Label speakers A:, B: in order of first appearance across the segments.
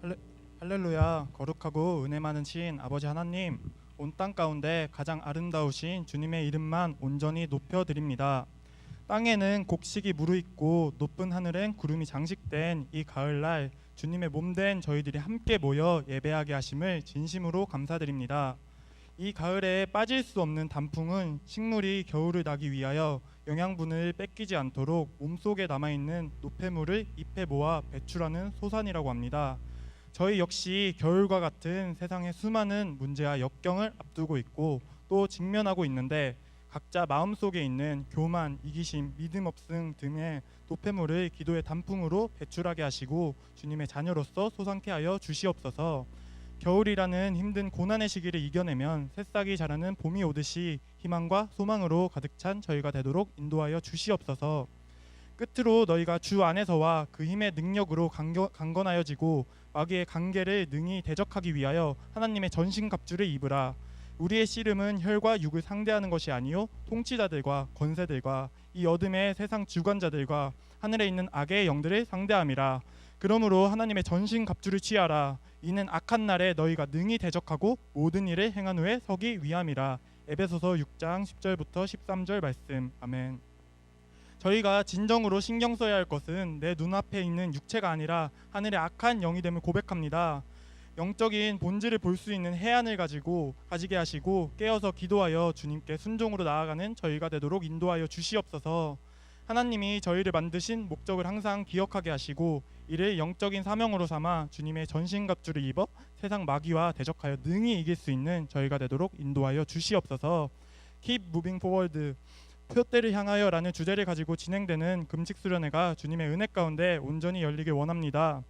A: 할레, 할렐루야. 거룩하고 은혜 많으신 아버지 하나님, 온 땅 가운데 가장 아름다우신 주님의 이름만 온전히 높여드립니다. 땅에는 곡식이 무르익고 높은 하늘엔 구름이 장식된 이 가을날, 주님의 몸된 저희들이 함께 모여 예배하게 하심을 진심으로 감사드립니다. 이 가을에 빠질 수 없는 단풍은 식물이 겨울을 나기 위하여 영양분을 뺏기지 않도록 몸속에 남아있는 노폐물을 잎에 모아 배출하는 소산이라고 합니다. 저희 역시 겨울과 같은 세상의 수많은 문제와 역경을 앞두고 있고 또 직면하고 있는데, 각자 마음속에 있는 교만, 이기심, 믿음 없음 등의 노폐물을 기도의 단풍으로 배출하게 하시고 주님의 자녀로서 솟아나게 하여 주시옵소서. 겨울이라는 힘든 고난의 시기를 이겨내면 새싹이 자라는 봄이 오듯이 희망과 소망으로 가득 찬 저희가 되도록 인도하여 주시옵소서. 끝으로 너희가 주 안에서와 그 힘의 능력으로 강건하여지고 마귀의 관계를 능히 대적하기 위하여 하나님의 전신갑주를 입으라. 우리의 씨름은 혈과 육을 상대하는 것이 아니요 통치자들과 권세들과 이 어둠의 세상 주관자들과 하늘에 있는 악의 영들을 상대함이라. 그러므로 하나님의 전신갑주를 취하라. 이는 악한 날에 너희가 능히 대적하고 모든 일을 행한 후에 서기 위함이라. 에베소서 6장 10절부터 13절 말씀. 아멘. 저희가 진정으로 신경 써야 할 것은 내 눈앞에 있는 육체가 아니라 하늘의 악한 영이 됨을 고백합니다. 영적인 본질을 볼 수 있는 해안을 가지게 하시고 깨어서 기도하여 주님께 순종으로 나아가는 저희가 되도록 인도하여 주시옵소서. 하나님이 저희를 만드신 목적을 항상 기억하게 하시고 이를 영적인 사명으로 삼아 주님의 전신갑주를 입어 세상 마귀와 대적하여 능히 이길 수 있는 저희가 되도록 인도하여 주시옵소서. Keep moving forward, 표대를 향하여라는 주제를 가지고 진행되는 금식 수련회가 주님의 은혜 가운데 온전히 열리길 원합니다.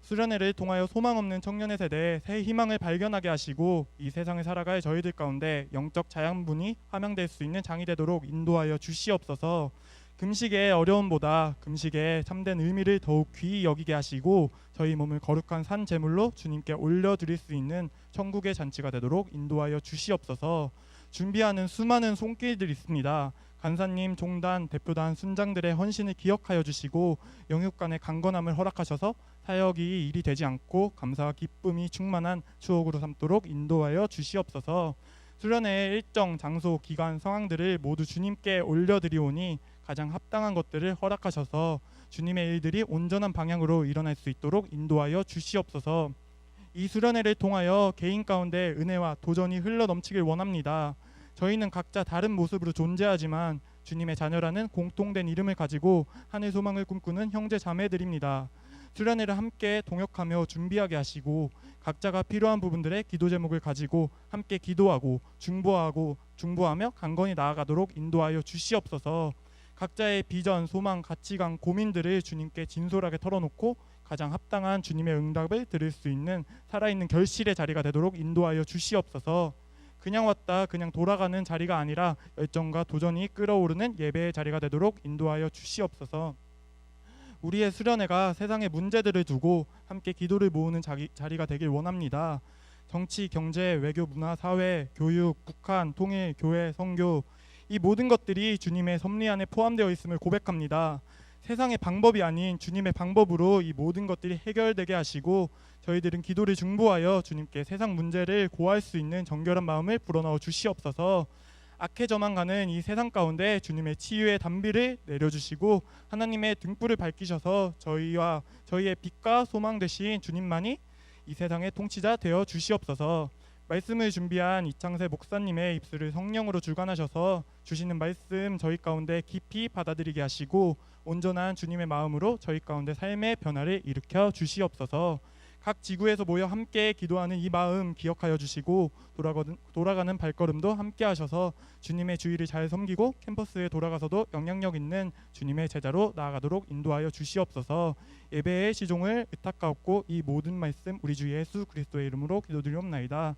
A: 수련회를 통하여 소망 없는 청년의 세대에 새 희망을 발견하게 하시고 이 세상을 살아갈 저희들 가운데 영적 자양분이 함양될 수 있는 장이 되도록 인도하여 주시옵소서. 금식의 어려움보다 금식의 참된 의미를 더욱 귀히 여기게 하시고 저희 몸을 거룩한 산 제물로 주님께 올려드릴 수 있는 천국의 잔치가 되도록 인도하여 주시옵소서. 준비하는 수많은 손길들이 있습니다. 간사님, 종단, 대표단, 순장들의 헌신을 기억하여 주시고 영육간의 강건함을 허락하셔서 사역이 일이 되지 않고 감사와 기쁨이 충만한 추억으로 삼도록 인도하여 주시옵소서. 수련회의 일정, 장소, 기간, 상황들을 모두 주님께 올려드리오니 가장 합당한 것들을 허락하셔서 주님의 일들이 온전한 방향으로 일어날 수 있도록 인도하여 주시옵소서. 이 수련회를 통하여 개인 가운데 은혜와 도전이 흘러넘치길 원합니다. 저희는 각자 다른 모습으로 존재하지만 주님의 자녀라는 공통된 이름을 가지고 하늘 소망을 꿈꾸는 형제 자매들입니다. 수련회를 함께 동역하며 준비하게 하시고 각자가 필요한 부분들의 기도 제목을 가지고 함께 기도하고 중보하며 강건히 나아가도록 인도하여 주시옵소서. 각자의 비전, 소망, 가치관, 고민들을 주님께 진솔하게 털어놓고 가장 합당한 주님의 응답을 들을 수 있는 살아있는 결실의 자리가 되도록 인도하여 주시옵소서. 그냥 왔다 그냥 돌아가는 자리가 아니라 열정과 도전이 끓어오르는 예배의 자리가 되도록 인도하여 주시옵소서. 우리의 수련회가 세상의 문제들을 두고 함께 기도를 모으는 자리가 되길 원합니다. 정치, 경제, 외교, 문화, 사회, 교육, 북한, 통일, 교회, 선교, 이 모든 것들이 주님의 섭리 안에 포함되어 있음을 고백합니다. 세상의 방법이 아닌 주님의 방법으로 이 모든 것들이 해결되게 하시고 저희들은 기도를 중보하여 주님께 세상 문제를 고할 수 있는 정결한 마음을 불어넣어 주시옵소서. 악해져만 가는 이 세상 가운데 주님의 치유의 단비를 내려주시고 하나님의 등불을 밝히셔서 저희와 저희의 빛과 소망 되신 주님만이 이 세상의 통치자 되어 주시옵소서. 말씀을 준비한 이창세 목사님의 입술을 성령으로 주관하셔서 주시는 말씀 저희 가운데 깊이 받아들이게 하시고 온전한 주님의 마음으로 저희 가운데 삶의 변화를 일으켜 주시옵소서. 각 지구에서 모여 함께 기도하는 이 마음 기억하여 주시고 돌아가는 발걸음도 함께 하셔서 주님의 주의를 잘 섬기고 캠퍼스에 돌아가서도 영향력 있는 주님의 제자로 나아가도록 인도하여 주시옵소서. 예배의 시종을 의탁하옵고 이 모든 말씀 우리 주 예수 그리스도의 이름으로 기도드리옵나이다.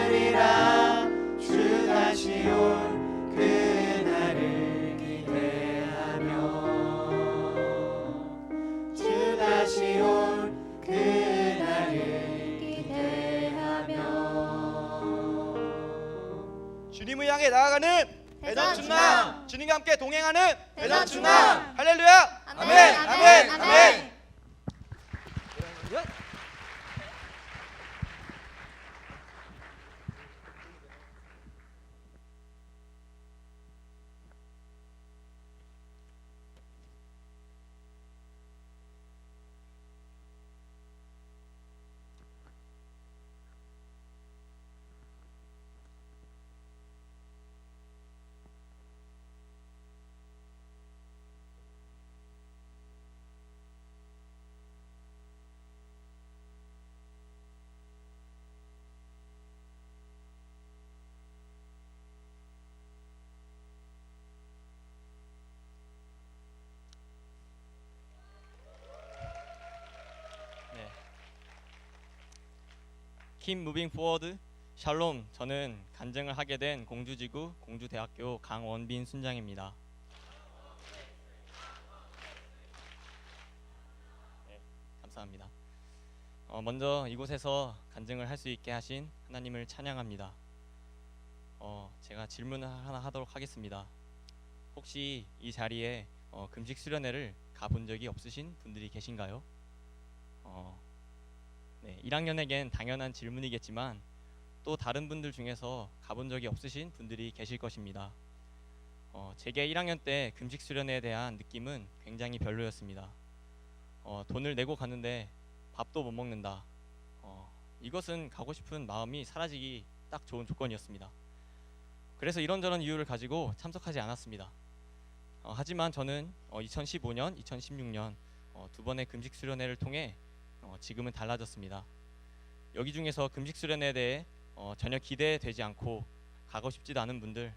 B: 느리라. 주 다시 올 그날을 기대하며, 주 다시 올 그날을 기대하며.
C: 주님을 향해 나아가는
D: 대전 충남,
C: 주님과 함께 동행하는
D: 대전 충남.
C: 할렐루야.
D: 아멘, 아멘, 아멘.
E: 네. Keep moving forward. 샬롬. 저는 간증을 하게 된 공주지구 공주대학교 강원빈 순장입니다. 네, 감사합니다. 먼저 이곳에서 간증을 할 수 있게 하신 하나님을 찬양합니다. 제가 질문을 하나 하도록 하겠습니다. 혹시 이 자리에 금식 수련회를 가본 적이 없으신 분들이 계신가요? 네, 1학년에겐 당연한 질문이겠지만 또 다른 분들 중에서 가본 적이 없으신 분들이 계실 것입니다. 제게 1학년 때 금식 수련회에 대한 느낌은 굉장히 별로였습니다. 돈을 내고 가는데 밥도 못 먹는다. 이것은 가고 싶은 마음이 사라지기 딱 좋은 조건이었습니다. 그래서 이런저런 이유를 가지고 참석하지 않았습니다. 하지만 저는 2015년, 2016년 두 번의 금식 수련회를 통해 지금은 달라졌습니다. 여기 중에서 금식 수련회에 대해 전혀 기대되지 않고 가고 싶지도 않은 분들,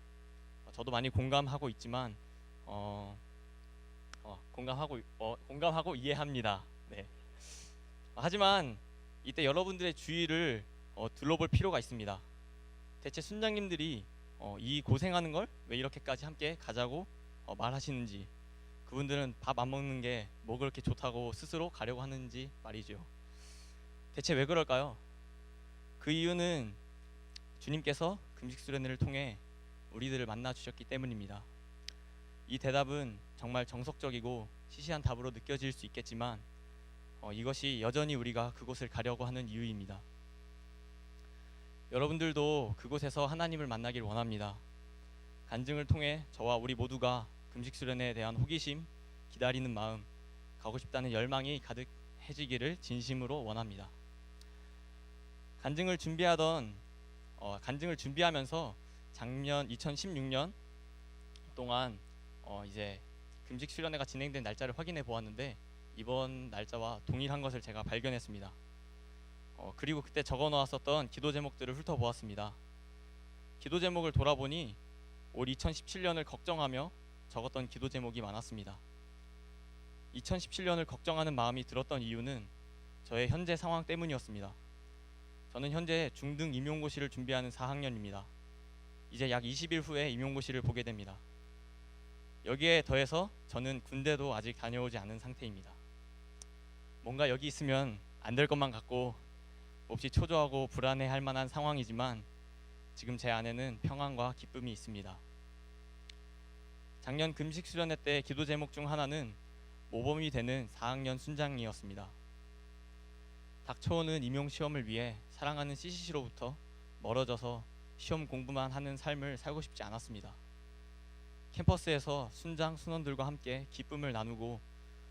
E: 저도 많이 공감하고 있지만 공감하고 이해합니다. 네. 하지만 이때 여러분들의 주의를 둘러볼 필요가 있습니다. 대체 순장님들이 이 고생하는 걸 왜 이렇게까지 함께 가자고 말하시는지, 그분들은 밥 안 먹는 게 뭐 그렇게 좋다고 스스로 가려고 하는지 말이죠. 대체 왜 그럴까요? 그 이유는 주님께서 금식 수련회를 통해 우리들을 만나 주셨기 때문입니다. 이 대답은 정말 정석적이고 시시한 답으로 느껴질 수 있겠지만 이것이 여전히 우리가 그곳을 가려고 하는 이유입니다. 여러분들도 그곳에서 하나님을 만나길 원합니다. 간증을 통해 저와 우리 모두가 금식 수련회에 대한 호기심, 기다리는 마음, 가고 싶다는 열망이 가득해지기를 진심으로 원합니다. 간증을 준비하면서 작년 2016년 동안 이제 금식 수련회가 진행된 날짜를 확인해 보았는데 이번 날짜와 동일한 것을 제가 발견했습니다. 그리고 그때 적어 놓았었던 기도 제목들을 훑어보았습니다. 기도 제목을 돌아보니 올 2017년을 걱정하며 적었던 기도 제목이 많았습니다. 2017년을 걱정하는 마음이 들었던 이유는 저의 현재 상황 때문이었습니다. 저는 현재 중등 임용고시를 준비하는 4학년입니다. 이제 약 20일 후에 임용고시를 보게 됩니다. 여기에 더해서 저는 군대도 아직 다녀오지 않은 상태입니다. 뭔가 여기 있으면 안 될 것만 같고 몹시 초조하고 불안해할 만한 상황이지만 지금 제 안에는 평안과 기쁨이 있습니다. 작년 금식 수련회 때 기도 제목 중 하나는 모범이 되는 4학년 순장이었습니다. 닥쳐오는 임용 시험을 위해 사랑하는 CCC로부터 멀어져서 시험 공부만 하는 삶을 살고 싶지 않았습니다. 캠퍼스에서 순장 순원들과 함께 기쁨을 나누고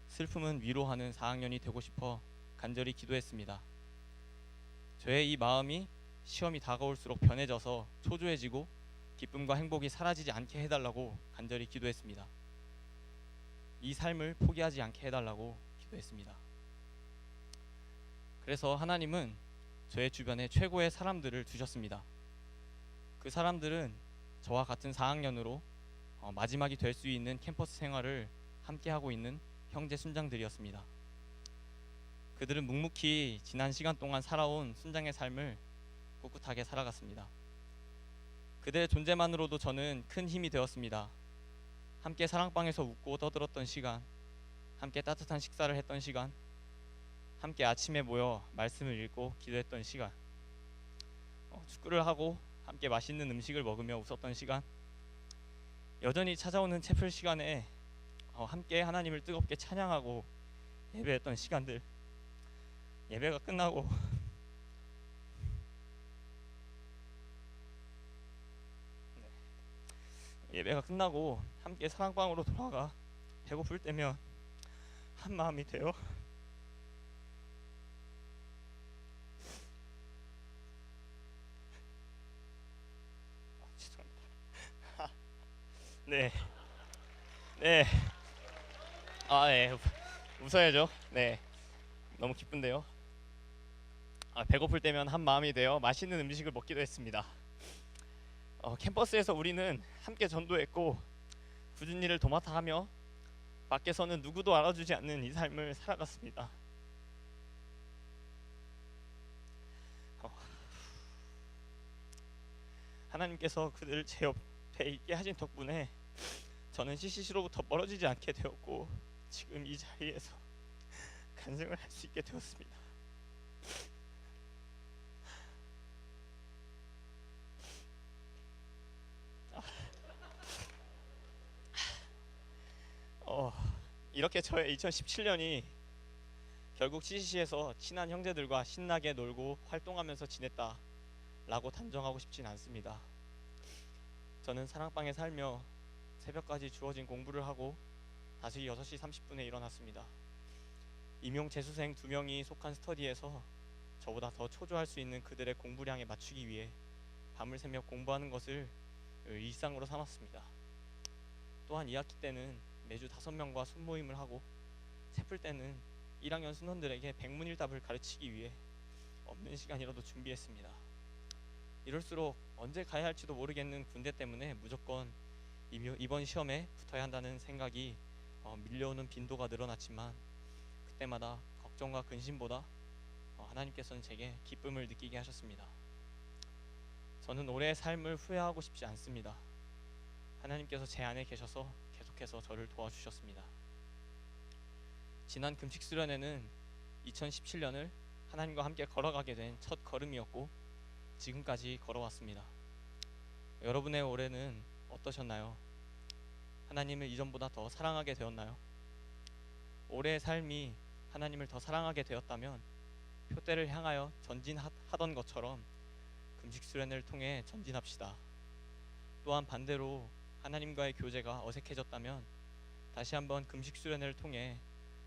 E: 슬픔은 위로하는 4학년이 되고 싶어 간절히 기도했습니다. 저의 이 마음이 시험이 다가올수록 변해져서 초조해지고 기쁨과 행복이 사라지지 않게 해달라고 간절히 기도했습니다. 이 삶을 포기하지 않게 해달라고 기도했습니다. 그래서 하나님은 저의 주변에 최고의 사람들을 두셨습니다. 그 사람들은 저와 같은 4학년으로 마지막이 될 수 있는 캠퍼스 생활을 함께하고 있는 형제 순장들이었습니다. 그들은 묵묵히 지난 시간 동안 살아온 순장의 삶을 꿋꿋하게 살아갔습니다. 그들의 존재만으로도 저는 큰 힘이 되었습니다. 함께 사랑방에서 웃고 떠들었던 시간, 함께 따뜻한 식사를 했던 시간, 함께 아침에 모여 말씀을 읽고 기도했던 시간, 축구를 하고 함께 맛있는 음식을 먹으며 웃었던 시간, 여전히 찾아오는 채플 시간에 함께 하나님을 뜨겁게 찬양하고 예배했던 시간들, 예배가 끝나고 예배가 끝나고 함께 사랑방으로 돌아가 배고플 때면 한 마음이 되어 죄송합니다. 네, 네, 네, 웃어야죠. 네, 너무 기쁜데요. 배고플 때면 한 마음이 되어 맛있는 음식을 먹기도 했습니다. 캠퍼스에서 우리는 함께 전도했고 굳은 일을 도맡아 하며 밖에서는 누구도 알아주지 않는 이 삶을 살아갔습니다. 하나님께서 그들을 제 옆에 있게 하신 덕분에 저는 CCC로부터 멀어지지 않게 되었고 지금 이 자리에서 간증을 할 수 있게 되었습니다. 이렇게 저의 2017년이 결국 CCC에서 친한 형제들과 신나게 놀고 활동하면서 지냈다라고 단정하고 싶진 않습니다. 저는 사랑방에 살며 새벽까지 주어진 공부를 하고 다시 6시 30분에 일어났습니다. 임용 재수생 2명이 속한 스터디에서 저보다 더 초조할 수 있는 그들의 공부량에 맞추기 위해 밤을 새며 공부하는 것을 일상으로 삼았습니다. 또한 2학기 때는 매주 5명과 손모임을 하고 채플 때는 1학년 순원들에게 백문일답을 가르치기 위해 없는 시간이라도 준비했습니다. 이럴수록 언제 가야 할지도 모르겠는 군대 때문에 무조건 이번 시험에 붙어야 한다는 생각이 밀려오는 빈도가 늘어났지만 그때마다 걱정과 근심보다 하나님께서는 제게 기쁨을 느끼게 하셨습니다. 저는 올해의 삶을 후회하고 싶지 않습니다. 하나님께서 제 안에 계셔서 계속해서 저를 도와주셨습니다. 지난 금식 수련회는 2017년을 하나님과 함께 걸어가게 된 첫 걸음이었고 지금까지 걸어왔습니다. 여러분의 올해는 어떠셨나요? 하나님을 이전보다 더 사랑하게 되었나요? 올해의 삶이 하나님을 더 사랑하게 되었다면 표대를 향하여 전진하던 것처럼 금식 수련회를 통해 전진합시다. 또한 반대로 하나님과의 교제가 어색해졌다면 다시 한번 금식 수련회를 통해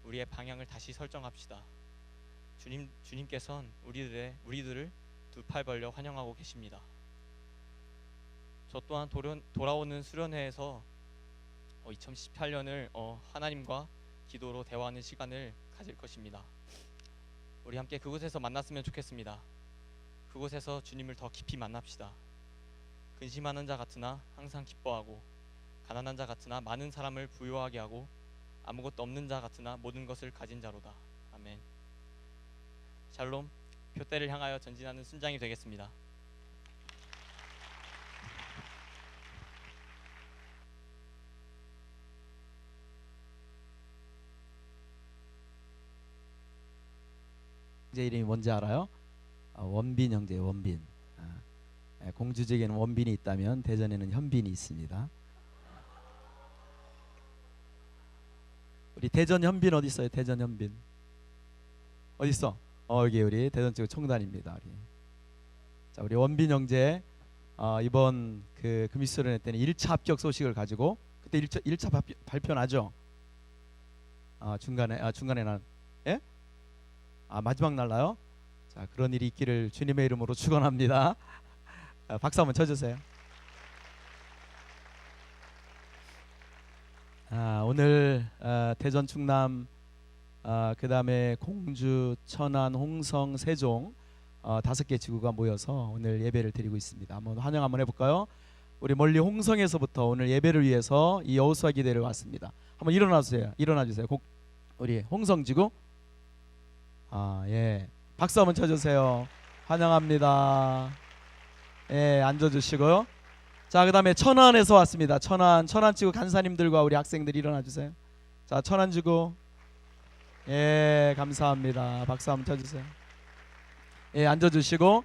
E: 우리의 방향을 다시 설정합시다. 주님께서는 우리들을 두 팔 벌려 환영하고 계십니다. 저 또한 돌아오는 수련회에서 2018년을 하나님과 기도로 대화하는 시간을 가질 것입니다. 우리 함께 그곳에서 만났으면 좋겠습니다. 그곳에서 주님을 더 깊이 만납시다. 근심하는 자 같으나 항상 기뻐하고 가난한 자 같으나 많은 사람을 부유하게 하고 아무것도 없는 자 같으나 모든 것을 가진 자로다. 아멘. 샬롬. 표대를 향하여 전진하는 순장이 되겠습니다.
F: 형제 이름이 뭔지 알아요? 원빈 형제, 원빈. 공주제에는 원빈이 있다면 대전에는 현빈이 있습니다. 우리 대전 현빈 어디 있어요? 대전 현빈 어디 있어? 여기 우리 대전 쪽 총단입니다. 자, 우리 원빈 형제 이번 그 금식수련회 때는 1차 합격 소식을 가지고 그때 1차 발표 나죠? 중간에 난 예? 마지막 날 나요? 자, 그런 일이 있기를 주님의 이름으로 축원합니다. 박수 한번 쳐주세요. 오늘 대전, 충남, 그 다음에 공주, 천안, 홍성, 세종 5개 지구가 모여서 오늘 예배를 드리고 있습니다. 한번 환영 한번 해볼까요? 우리 멀리 홍성에서부터 오늘 예배를 위해서 이 여호수아 기대를 왔습니다. 한번 일어나주세요. 우리 홍성 지구. 예, 박수 한번 쳐주세요. 환영합니다. 예, 앉아주시고요. 자, 그 다음에 천안에서 왔습니다. 천안지구 간사님들과 우리 학생들 일어나 주세요. 자, 천안지구. 예, 감사합니다. 박수 한번 쳐주세요. 예, 앉아주시고.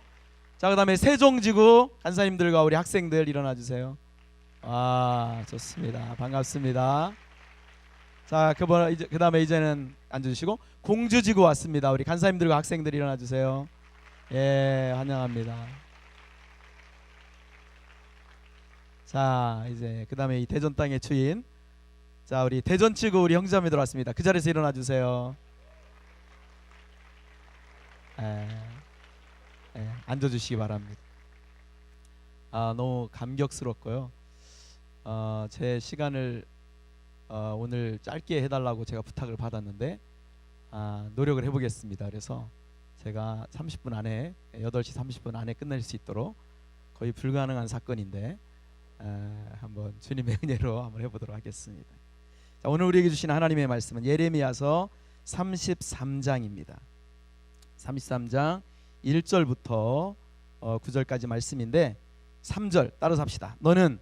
F: 자, 그 다음에 세종지구 간사님들과 우리 학생들 일어나 주세요. 아, 좋습니다. 반갑습니다. 자, 그 다음에 이제는 앉아주시고. 공주지구 왔습니다. 우리 간사님들과 학생들 일어나 주세요. 예, 환영합니다. 자, 이제 그 다음에 이 대전 땅의 주인, 자, 우리 대전지구 우리 형제자매들 왔습니다. 그 자리에서 일어나 주세요. 앉아주시기 바랍니다. 아, 너무 감격스럽고요. 제 시간을 오늘 짧게 해달라고 제가 부탁을 받았는데 노력을 해보겠습니다. 그래서 제가 30분 안에 8시 30분 안에 끝낼 수 있도록, 거의 불가능한 사건인데 한번 주님의 은혜로 한번 해보도록 하겠습니다. 자, 오늘 우리에게 주신 하나님의 말씀은 예레미야서 33장입니다. 33장 1절부터 9절까지 말씀인데 3절 따라서 합시다. 너는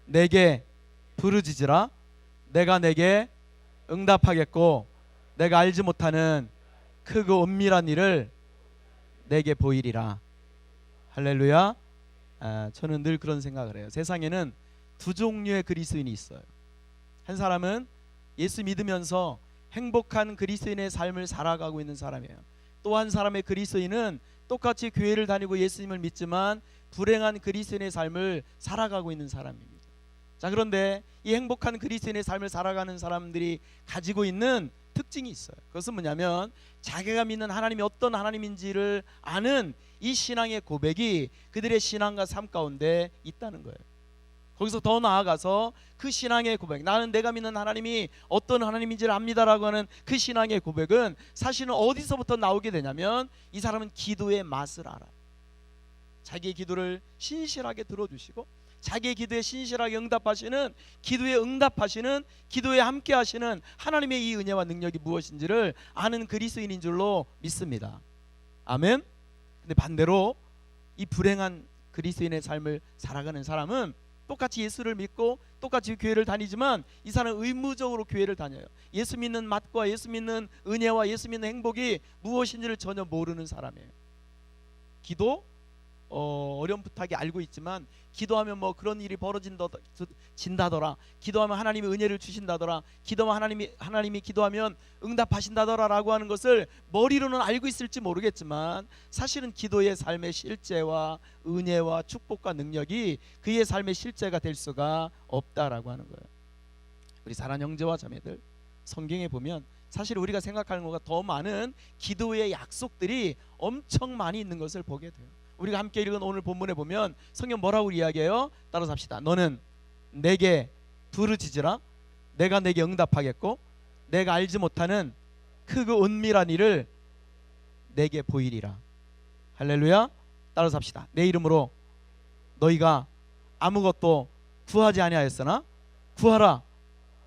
F: 내게 부르짖으라. 내가 내게 응답하겠고 내가 알지 못하는 크고 은밀한 일을 내게 보이리라. 할렐루야. 저는 늘 그런 생각을 해요. 세상에는 두 종류의 그리스도인이 있어요. 한 사람은 예수 믿으면서 행복한 그리스도인의 삶을 살아가고 있는 사람이에요. 또 한 사람의 그리스도인은 똑같이 교회를 다니고 예수님을 믿지만 불행한 그리스도인의 삶을 살아가고 있는 사람입니다. 자, 그런데 이 행복한 그리스도인의 삶을 살아가는 사람들이 가지고 있는 특징이 있어요. 그것은 뭐냐면 자기가 믿는 하나님이 어떤 하나님인지를 아는 이 신앙의 고백이 그들의 신앙과 삶 가운데 있다는 거예요. 거기서 더 나아가서 그 신앙의 고백, 나는 내가 믿는 하나님이 어떤 하나님인지를 압니다라고 하는 그 신앙의 고백은 사실은 어디서부터 나오게 되냐면 이 사람은 기도의 맛을 알아요. 자기의 기도를 신실하게 들어주시고 자기의 기도에 신실하게 응답하시는, 기도에 응답하시는, 기도에 함께 하시는 하나님의 이 은혜와 능력이 무엇인지를 아는 그리스도인인 줄로 믿습니다. 아멘. 근데 반대로 이 불행한 그리스도인의 삶을 살아가는 사람은 똑같이 예수를 믿고 똑같이 교회를 다니지만 이 사람은 의무적으로 교회를 다녀요. 예수 믿는 맛과 예수 믿는 은혜와 예수 믿는 행복이 무엇인지를 전혀 모르는 사람이에요. 기도 어렴풋하게 알고 있지만 기도하면 뭐 그런 일이 벌어진다더라, 기도하면 하나님이 은혜를 주신다더라, 기도하면 하나님이 기도하면 응답하신다더라 라고 하는 것을 머리로는 알고 있을지 모르겠지만 사실은 기도의 삶의 실제와 은혜와 축복과 능력이 그의 삶의 실제가 될 수가 없다라고 하는 거예요. 우리 사랑하는 형제와 자매들, 성경에 보면 사실 우리가 생각하는 것보다 더 많은 기도의 약속들이 엄청 많이 있는 것을 보게 돼요. 우리가 함께 읽은 오늘 본문에 보면 성경 뭐라고 이야기해요? 따라서 합시다. 너는 내게 부르짖으라. 내가 내게 응답하겠고 내가 알지 못하는 크고 은밀한 일을 내게 보이리라. 할렐루야. 따라서 합시다. 내 이름으로 너희가 아무것도 구하지 아니하였으나 구하라.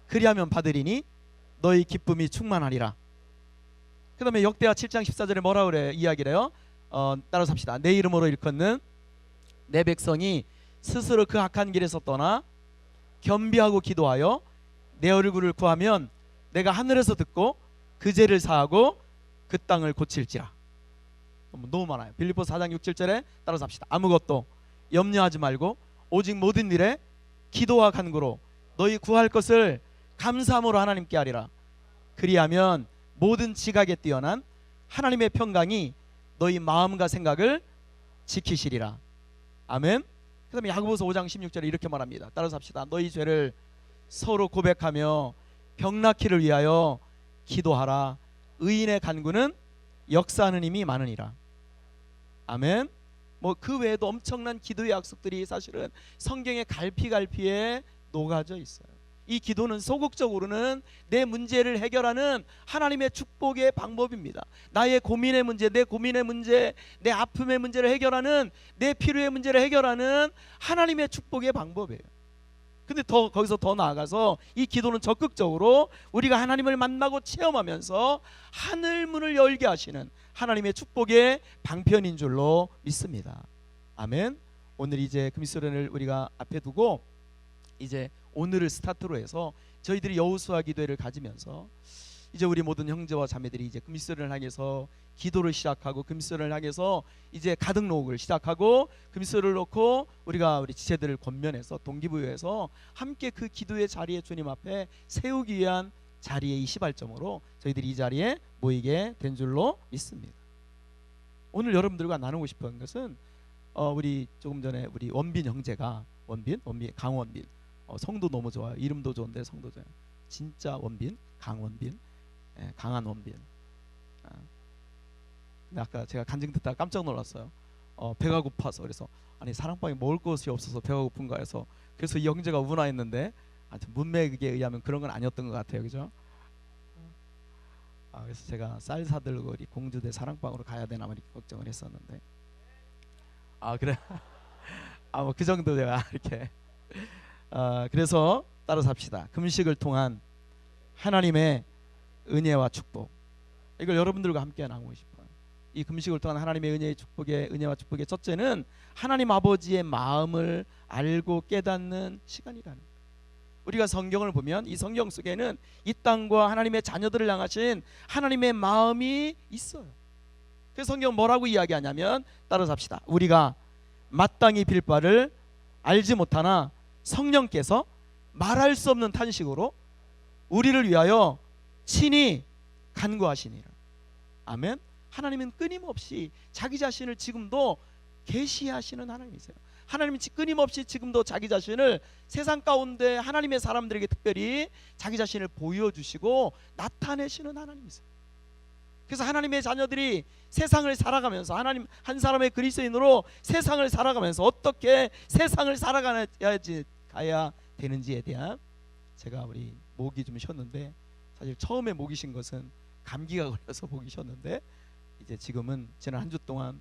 F: 그리하면 받으리니 너희 기쁨이 충만하리라. 그 다음에 역대하 7장 14절에 뭐라고 그래 이야기를 해요? 따라서 합시다. 내 이름으로 일컫는 내 백성이 스스로 그 악한 길에서 떠나 겸비하고 기도하여 내 얼굴을 구하면 내가 하늘에서 듣고 그 죄를 사하고 그 땅을 고칠지라. 너무 많아요. 빌립보서 4장 6, 7절에 따라서 합시다. 아무것도 염려하지 말고 오직 모든 일에 기도와 간구로 너희 구할 것을 감사함으로 하나님께 하리라. 그리하면 모든 지각에 뛰어난 하나님의 평강이 너희 마음과 생각을 지키시리라. 아멘. 그 다음에 야고보서 5장 16절에 이렇게 말합니다. 따라서 합시다. 너희 죄를 서로 고백하며 병낫기를 위하여 기도하라. 의인의 간구는 역사하는 힘이 많으니라. 아멘. 뭐 그 외에도 엄청난 기도의 약속들이 사실은 성경의 갈피에 녹아져 있어요. 이 기도는 소극적으로는 내 문제를 해결하는 하나님의 축복의 방법입니다. 나의 고민의 문제, 내 고민의 문제, 내 아픔의 문제를 해결하는, 내 필요의 문제를 해결하는 하나님의 축복의 방법이에요. 근데 거기서 더 나아가서 이 기도는 적극적으로 우리가 하나님을 만나고 체험하면서 하늘 문을 열게 하시는 하나님의 축복의 방편인 줄로 믿습니다. 아멘. 오늘 이제 금수련을 우리가 앞에 두고 이제 오늘을 스타트로 해서 저희들이 여호수아 기도회를 가지면서 이제 우리 모든 형제와 자매들이 이제 금수련을 향해서 기도를 시작하고 금수련을 향해서 이제 가득 녹을 시작하고 금수를 놓고 우리가 우리 지체들을 권면해서 동기부여해서 함께 그 기도의 자리에 주님 앞에 세우기 위한 자리의 이 시발점으로 저희들이 이 자리에 모이게 된 줄로 믿습니다. 오늘 여러분들과 나누고 싶은 것은 우리 조금 전에 우리 원빈 형제가 원빈 강원빈 성도 너무 좋아요. 이름도 좋은데 성도 좋아요. 진짜 원빈 강원빈 강한 원빈. 근데 아까 제가 간증 듣다가 깜짝 놀랐어요. 배가 고파서 그래서 아니 사랑방에 먹을 것이 없어서 배가 고픈가 해서 그래서 이 형제가 우나했는데 하여튼 문맥에 의하면 그런 건 아니었던 것 같아요. 그죠? 그래서 제가 쌀 사들고 우리 공주대 사랑방으로 가야 되나 이렇게 걱정을 했었는데 그래 뭐 그 정도 제가 이렇게 그래서 따라 삽시다. 금식을 통한 하나님의 은혜와 축복, 이걸 여러분들과 함께 나누고 싶어요. 이 금식을 통한 하나님의 은혜와 축복의 첫째는 하나님 아버지의 마음을 알고 깨닫는 시간이라는 거예요. 우리가 성경을 보면 이 성경 속에는 이 땅과 하나님의 자녀들을 향하신 하나님의 마음이 있어요. 그래서 성경 뭐라고 이야기하냐면 따라 삽시다. 우리가 마땅히 빌 바를 알지 못하나 성령께서 말할 수 없는 탄식으로 우리를 위하여 친히 간구하시니라. 아멘. 하나님은 끊임없이 자기 자신을 지금도 계시하시는 하나님이세요. 하나님은 끊임없이 지금도 자기 자신을 세상 가운데 하나님의 사람들에게 특별히 자기 자신을 보여주시고 나타내시는 하나님이세요. 그래서 하나님의 자녀들이 세상을 살아가면서 하나님 한 사람의 그리스도인으로 세상을 살아가면서 어떻게 세상을 살아가야 되는지에 대한 제가 우리 목이 좀 쉬었는데 사실 처음에 목이 쉰 것은 감기가 걸려서 목이 쉬었는데 이제 지금은 지난 한 주 동안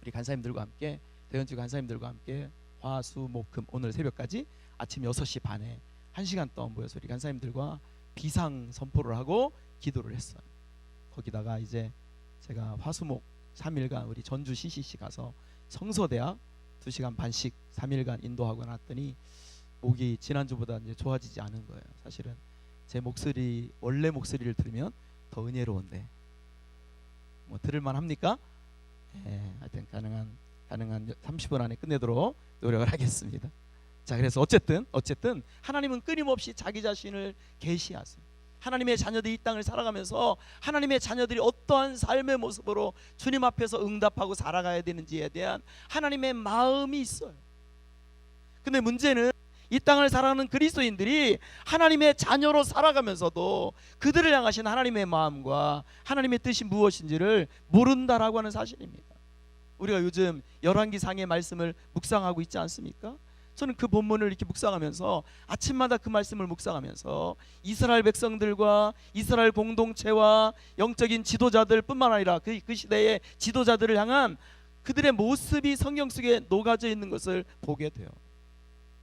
F: 우리 간사님들과 함께 대원주 간사님들과 함께 화, 수, 목, 금 오늘 새벽까지 아침 6시 반에 1시간 동안 모여서 우리 간사님들과 비상 선포를 하고 기도를 했어요. 거기다가 이제 제가 화수목 3일간 우리 전주 CCC 가서 성서대학 2시간 반씩 3일간 인도하고 났더니 목이 지난주보다 이제 좋아지지 않은 거예요. 사실은 제 목소리 원래 목소리를 들으면 더 은혜로운데 뭐 들을만 합니까? 하여튼 가능한 30분 안에 끝내도록 노력을 하겠습니다. 자, 그래서 어쨌든 하나님은 끊임없이 자기 자신을 계시하세요. 하나님의 자녀들이 이 땅을 살아가면서 하나님의 자녀들이 어떠한 삶의 모습으로 주님 앞에서 응답하고 살아가야 되는지에 대한 하나님의 마음이 있어요. 근데 문제는 이 땅을 살아가는 그리스도인들이 하나님의 자녀로 살아가면서도 그들을 향하신 하나님의 마음과 하나님의 뜻이 무엇인지를 모른다라고 하는 사실입니다. 우리가 요즘 열왕기상의 말씀을 묵상하고 있지 않습니까? 저는 그 본문을 이렇게 묵상하면서 아침마다 그 말씀을 묵상하면서 이스라엘 백성들과 이스라엘 공동체와 영적인 지도자들 뿐만 아니라 그 시대의 지도자들을 향한 그들의 모습이 성경 속에 녹아져 있는 것을 보게 돼요.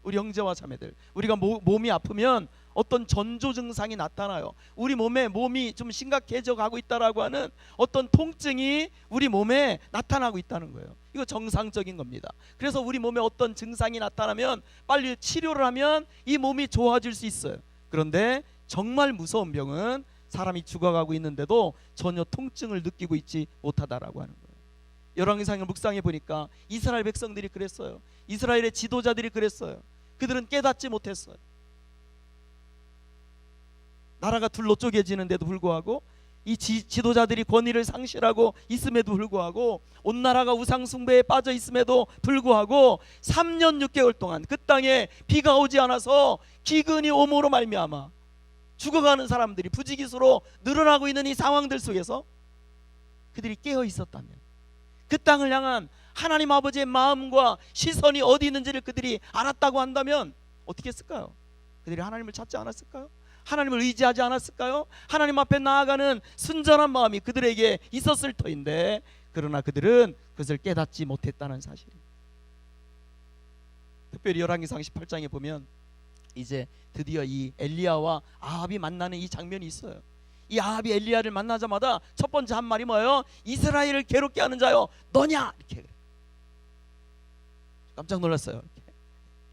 F: 우리 형제와 자매들, 우리가 몸이 아프면 어떤 전조 증상이 나타나요. 우리 몸이 좀 심각해져 가고 있다라고 하는 어떤 통증이 우리 몸에 나타나고 있다는 거예요. 이거 정상적인 겁니다. 그래서 우리 몸에 어떤 증상이 나타나면 빨리 치료를 하면 이 몸이 좋아질 수 있어요. 그런데 정말 무서운 병은 사람이 죽어가고 있는데도 전혀 통증을 느끼고 있지 못하다라고 하는 거예요. 열왕기상을 묵상해 보니까 이스라엘 백성들이 그랬어요. 이스라엘의 지도자들이 그랬어요. 그들은 깨닫지 못했어요. 나라가 둘로 쪼개지는데도 불구하고 이 지도자들이 권위를 상실하고 있음에도 불구하고 온 나라가 우상 숭배에 빠져 있음에도 불구하고 3년 6개월 동안 그 땅에 비가 오지 않아서 기근이 오므로 말미암아 죽어가는 사람들이 부지기수로 늘어나고 있는 이 상황들 속에서 그들이 깨어 있었다면, 그 땅을 향한 하나님 아버지의 마음과 시선이 어디 있는지를 그들이 알았다고 한다면 어떻게 했을까요? 그들이 하나님을 찾지 않았을까요? 하나님을 의지하지 않았을까요? 하나님 앞에 나아가는 순전한 마음이 그들에게 있었을 터인데, 그러나 그들은 그것을 깨닫지 못했다는 사실입니다. 특별히 열왕기상 18장에 보면 이제 드디어 이 엘리야와 아합이 만나는 이 장면이 있어요. 이 아합이 엘리야를 만나자마자 첫 번째 한 말이 뭐예요? 이스라엘을 괴롭게 하는 자여 너냐? 이렇게 그래. 깜짝 놀랐어요. 이렇게.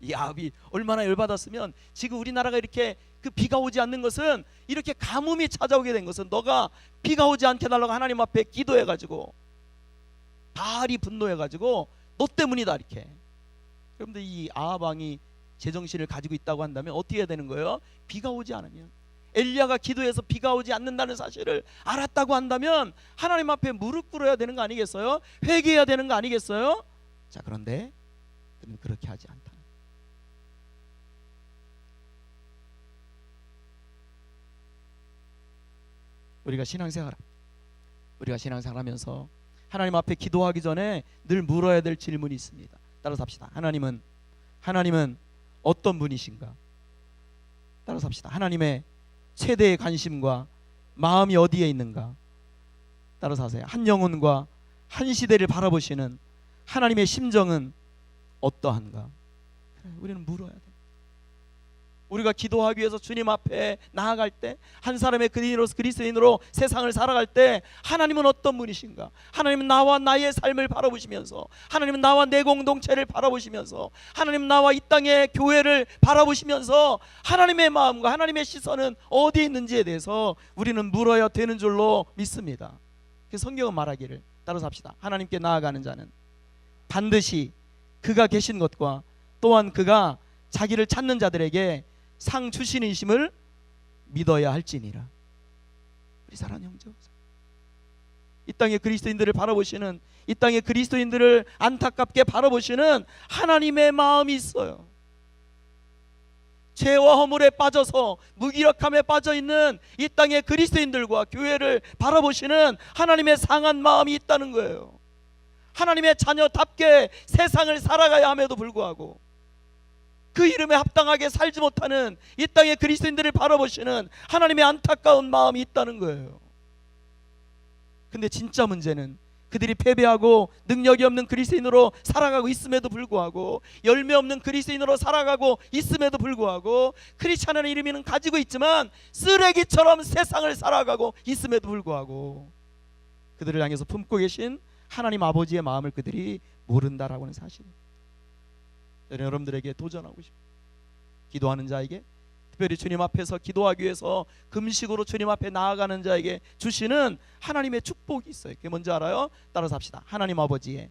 F: 이 아합이 얼마나 열받았으면 지금 우리나라가 이렇게 그 비가 오지 않는 것은, 이렇게 가뭄이 찾아오게 된 것은 너가 비가 오지 않게 달라고 하나님 앞에 기도해가지고 바알이 분노해가지고 너 때문이다 이렇게. 그런데 이 아합 왕이 제정신을 가지고 있다고 한다면 어떻게 해야 되는 거예요? 비가 오지 않으면, 엘리야가 기도해서 비가 오지 않는다는 사실을 알았다고 한다면 하나님 앞에 무릎 꿇어야 되는 거 아니겠어요? 회개해야 되는 거 아니겠어요? 자, 그런데 그는 그렇게 하지 않다. 우리가 신앙생활하면서 하나님 앞에 기도하기 전에 늘 물어야 될 질문이 있습니다. 따라서 합시다. 하나님은 어떤 분이신가? 따라서 합시다. 하나님의 최대의 관심과 마음이 어디에 있는가? 따라서 하세요. 한 영혼과 한 시대를 바라보시는 하나님의 심정은 어떠한가? 우리는 물어야 돼. 우리가 기도하기 위해서 주님 앞에 나아갈 때, 한 사람의 그리스도인으로 세상을 살아갈 때 하나님은 어떤 분이신가? 하나님은 나와 나의 삶을 바라보시면서, 하나님은 나와 내 공동체를 바라보시면서, 하나님은 나와 이 땅의 교회를 바라보시면서 하나님의 마음과 하나님의 시선은 어디에 있는지에 대해서 우리는 물어야 되는 줄로 믿습니다. 성경은 말하기를, 따라서 합시다. 하나님께 나아가는 자는 반드시 그가 계신 것과 또한 그가 자기를 찾는 자들에게 상 주시는심을 믿어야 할지니라. 우리 사랑하는 형제와 자매, 이 땅의 그리스도인들을 바라보시는, 이 땅의 그리스도인들을 안타깝게 바라보시는 하나님의 마음이 있어요. 죄와 허물에 빠져서 무기력함에 빠져있는 이 땅의 그리스도인들과 교회를 바라보시는 하나님의 상한 마음이 있다는 거예요. 하나님의 자녀답게 세상을 살아가야 함에도 불구하고 그 이름에 합당하게 살지 못하는 이 땅의 그리스도인들을 바라보시는 하나님의 안타까운 마음이 있다는 거예요. 근데 진짜 문제는 그들이 패배하고 능력이 없는 그리스도인으로 살아가고 있음에도 불구하고, 열매 없는 그리스도인으로 살아가고 있음에도 불구하고, 크리스찬이라는 이름은 가지고 있지만 쓰레기처럼 세상을 살아가고 있음에도 불구하고 그들을 향해서 품고 계신 하나님 아버지의 마음을 그들이 모른다라고 하는 사실입니다. 여러분들에게 도전하고 싶어요. 기도하는 자에게, 특별히 주님 앞에서 기도하기 위해서 금식으로 주님 앞에 나아가는 자에게 주시는 하나님의 축복이 있어요. 그게 뭔지 알아요? 따라서 합시다. 하나님 아버지의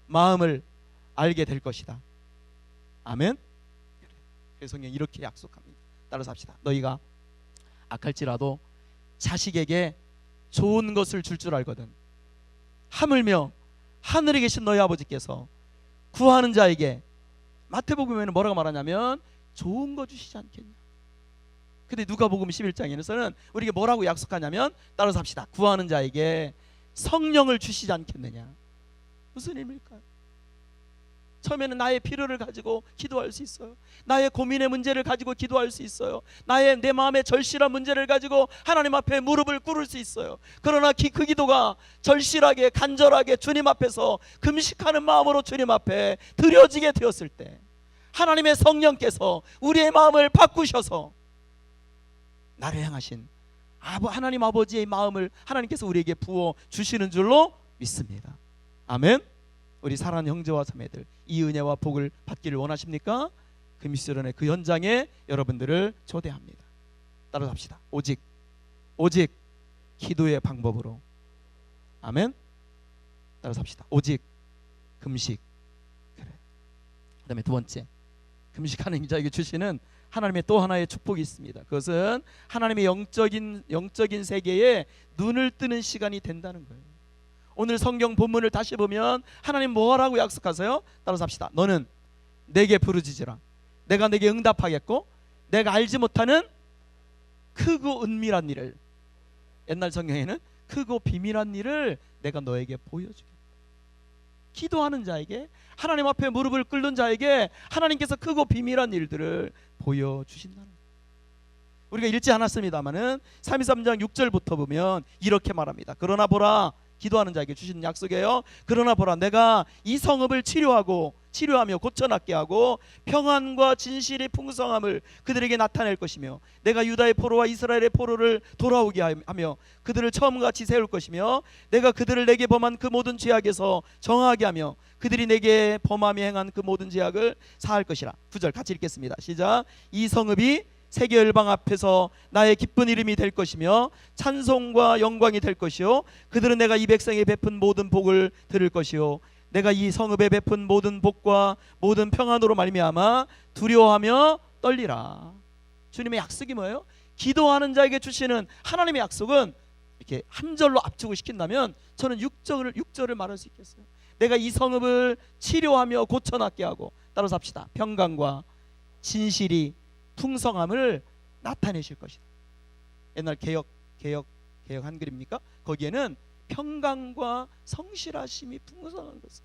F: 마음을 알게 될 것이다. 아멘. 그래서 성경이 이렇게 약속합니다. 따라서 합시다. 너희가 악할지라도 자식에게 좋은 것을 줄 알거든 하물며 하늘에 계신 너희 아버지께서 구하는 자에게, 마태복음에는 뭐라고 말하냐면 좋은 거 주시지 않겠냐. 근데 누가복음 11장에서는 우리에게 뭐라고 약속하냐면, 따라서 합시다. 구하는 자에게 성령을 주시지 않겠느냐. 무슨 의미일까요? 처음에는 나의 필요를 가지고 기도할 수 있어요. 나의 고민의 문제를 가지고 기도할 수 있어요. 내 마음의 절실한 문제를 가지고 하나님 앞에 무릎을 꿇을 수 있어요. 그러나 그 기도가 절실하게 간절하게 주님 앞에서 금식하는 마음으로 주님 앞에 드려지게 되었을 때 하나님의 성령께서 우리의 마음을 바꾸셔서 나를 향하신 하나님 아버지의 마음을 하나님께서 우리에게 부어 주시는 줄로 믿습니다. 아멘. 우리 사랑하는 형제와 자매들, 이 은혜와 복을 받기를 원하십니까? 금식수련회 그 현장에 여러분들을 초대합니다. 따라서 합시다. 오직 기도의 방법으로. 아멘. 따라서 합시다. 오직 금식. 그래. 그다음에 두 번째, 금식하는 자에게 주시는 하나님의 또 하나의 축복이 있습니다. 그것은 하나님의 영적인 세계에 눈을 뜨는 시간이 된다는 거예요. 오늘 성경 본문을 다시 보면 하나님 뭐라고 약속하세요? 따라서 합시다. 너는 내게 부르짖으라. 내가 내게 응답하겠고 내가 알지 못하는 크고 은밀한 일을, 옛날 성경에는 크고 비밀한 일을 내가 너에게 보여주겠다. 기도하는 자에게, 하나님 앞에 무릎을 꿇는 자에게 하나님께서 크고 비밀한 일들을 보여주신다는 거예요. 우리가 읽지 않았습니다마는 33장 6절부터 보면 이렇게 말합니다. 그러나 보라, 기도하는 자에게 주시는 약속이에요. 그러나 보라, 내가 이 성읍을 치료하며 고쳐낫게 하고 평안과 진실의 풍성함을 그들에게 나타낼 것이며 내가 유다의 포로와 이스라엘의 포로를 돌아오게 하며 그들을 처음같이 세울 것이며 내가 그들을 내게 범한 그 모든 죄악에서 정하게 하며 그들이 내게 범하며 행한 그 모든 죄악을 사할 것이라. 9절 같이 읽겠습니다. 시작. 이 성읍이 세계 열방 앞에서 나의 기쁜 이름이 될 것이며 찬송과 영광이 될 것이요 그들은 내가 이 백성에 베푼 모든 복을 들을 것이요 내가 이 성읍에 베푼 모든 복과 모든 평안으로 말미암아 두려워하며 떨리라. 주님의 약속이 뭐예요? 기도하는 자에게 주시는 하나님의 약속은 이렇게 한 절로 압축을 시킨다면 저는 6절을 말할 수 있겠어요. 내가 이 성읍을 치료하며 고쳐낫게 하고, 따라서 합시다. 평강과 진실이 풍성함을 나타내실 것이다. 옛날 개역 한글입니까? 거기에는 평강과 성실하심이 풍성한 것을,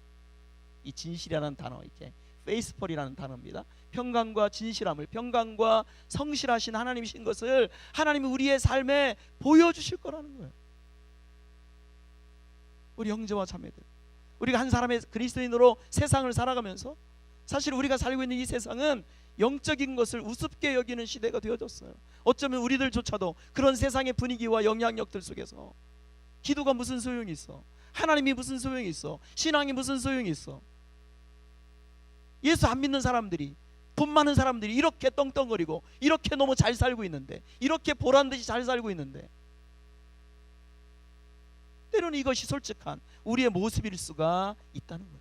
F: 이 진실이라는 단어, 이게 페이스풀이라는 단어입니다. 평강과 진실함을, 평강과 성실하신 하나님이신 것을 하나님이 우리의 삶에 보여주실 거라는 거예요. 우리 형제와 자매들, 우리가 한 사람의 그리스도인으로 세상을 살아가면서 사실 우리가 살고 있는 이 세상은 영적인 것을 우습게 여기는 시대가 되어졌어요. 어쩌면 우리들조차도 그런 세상의 분위기와 영향력들 속에서 기도가 무슨 소용이 있어? 하나님이 무슨 소용이 있어? 신앙이 무슨 소용이 있어? 예수 안 믿는 사람들이, 돈 많은 사람들이 이렇게 떵떵거리고 이렇게 너무 잘 살고 있는데, 이렇게 보란듯이 잘 살고 있는데, 때로는 이것이 솔직한 우리의 모습일 수가 있다는 거예요.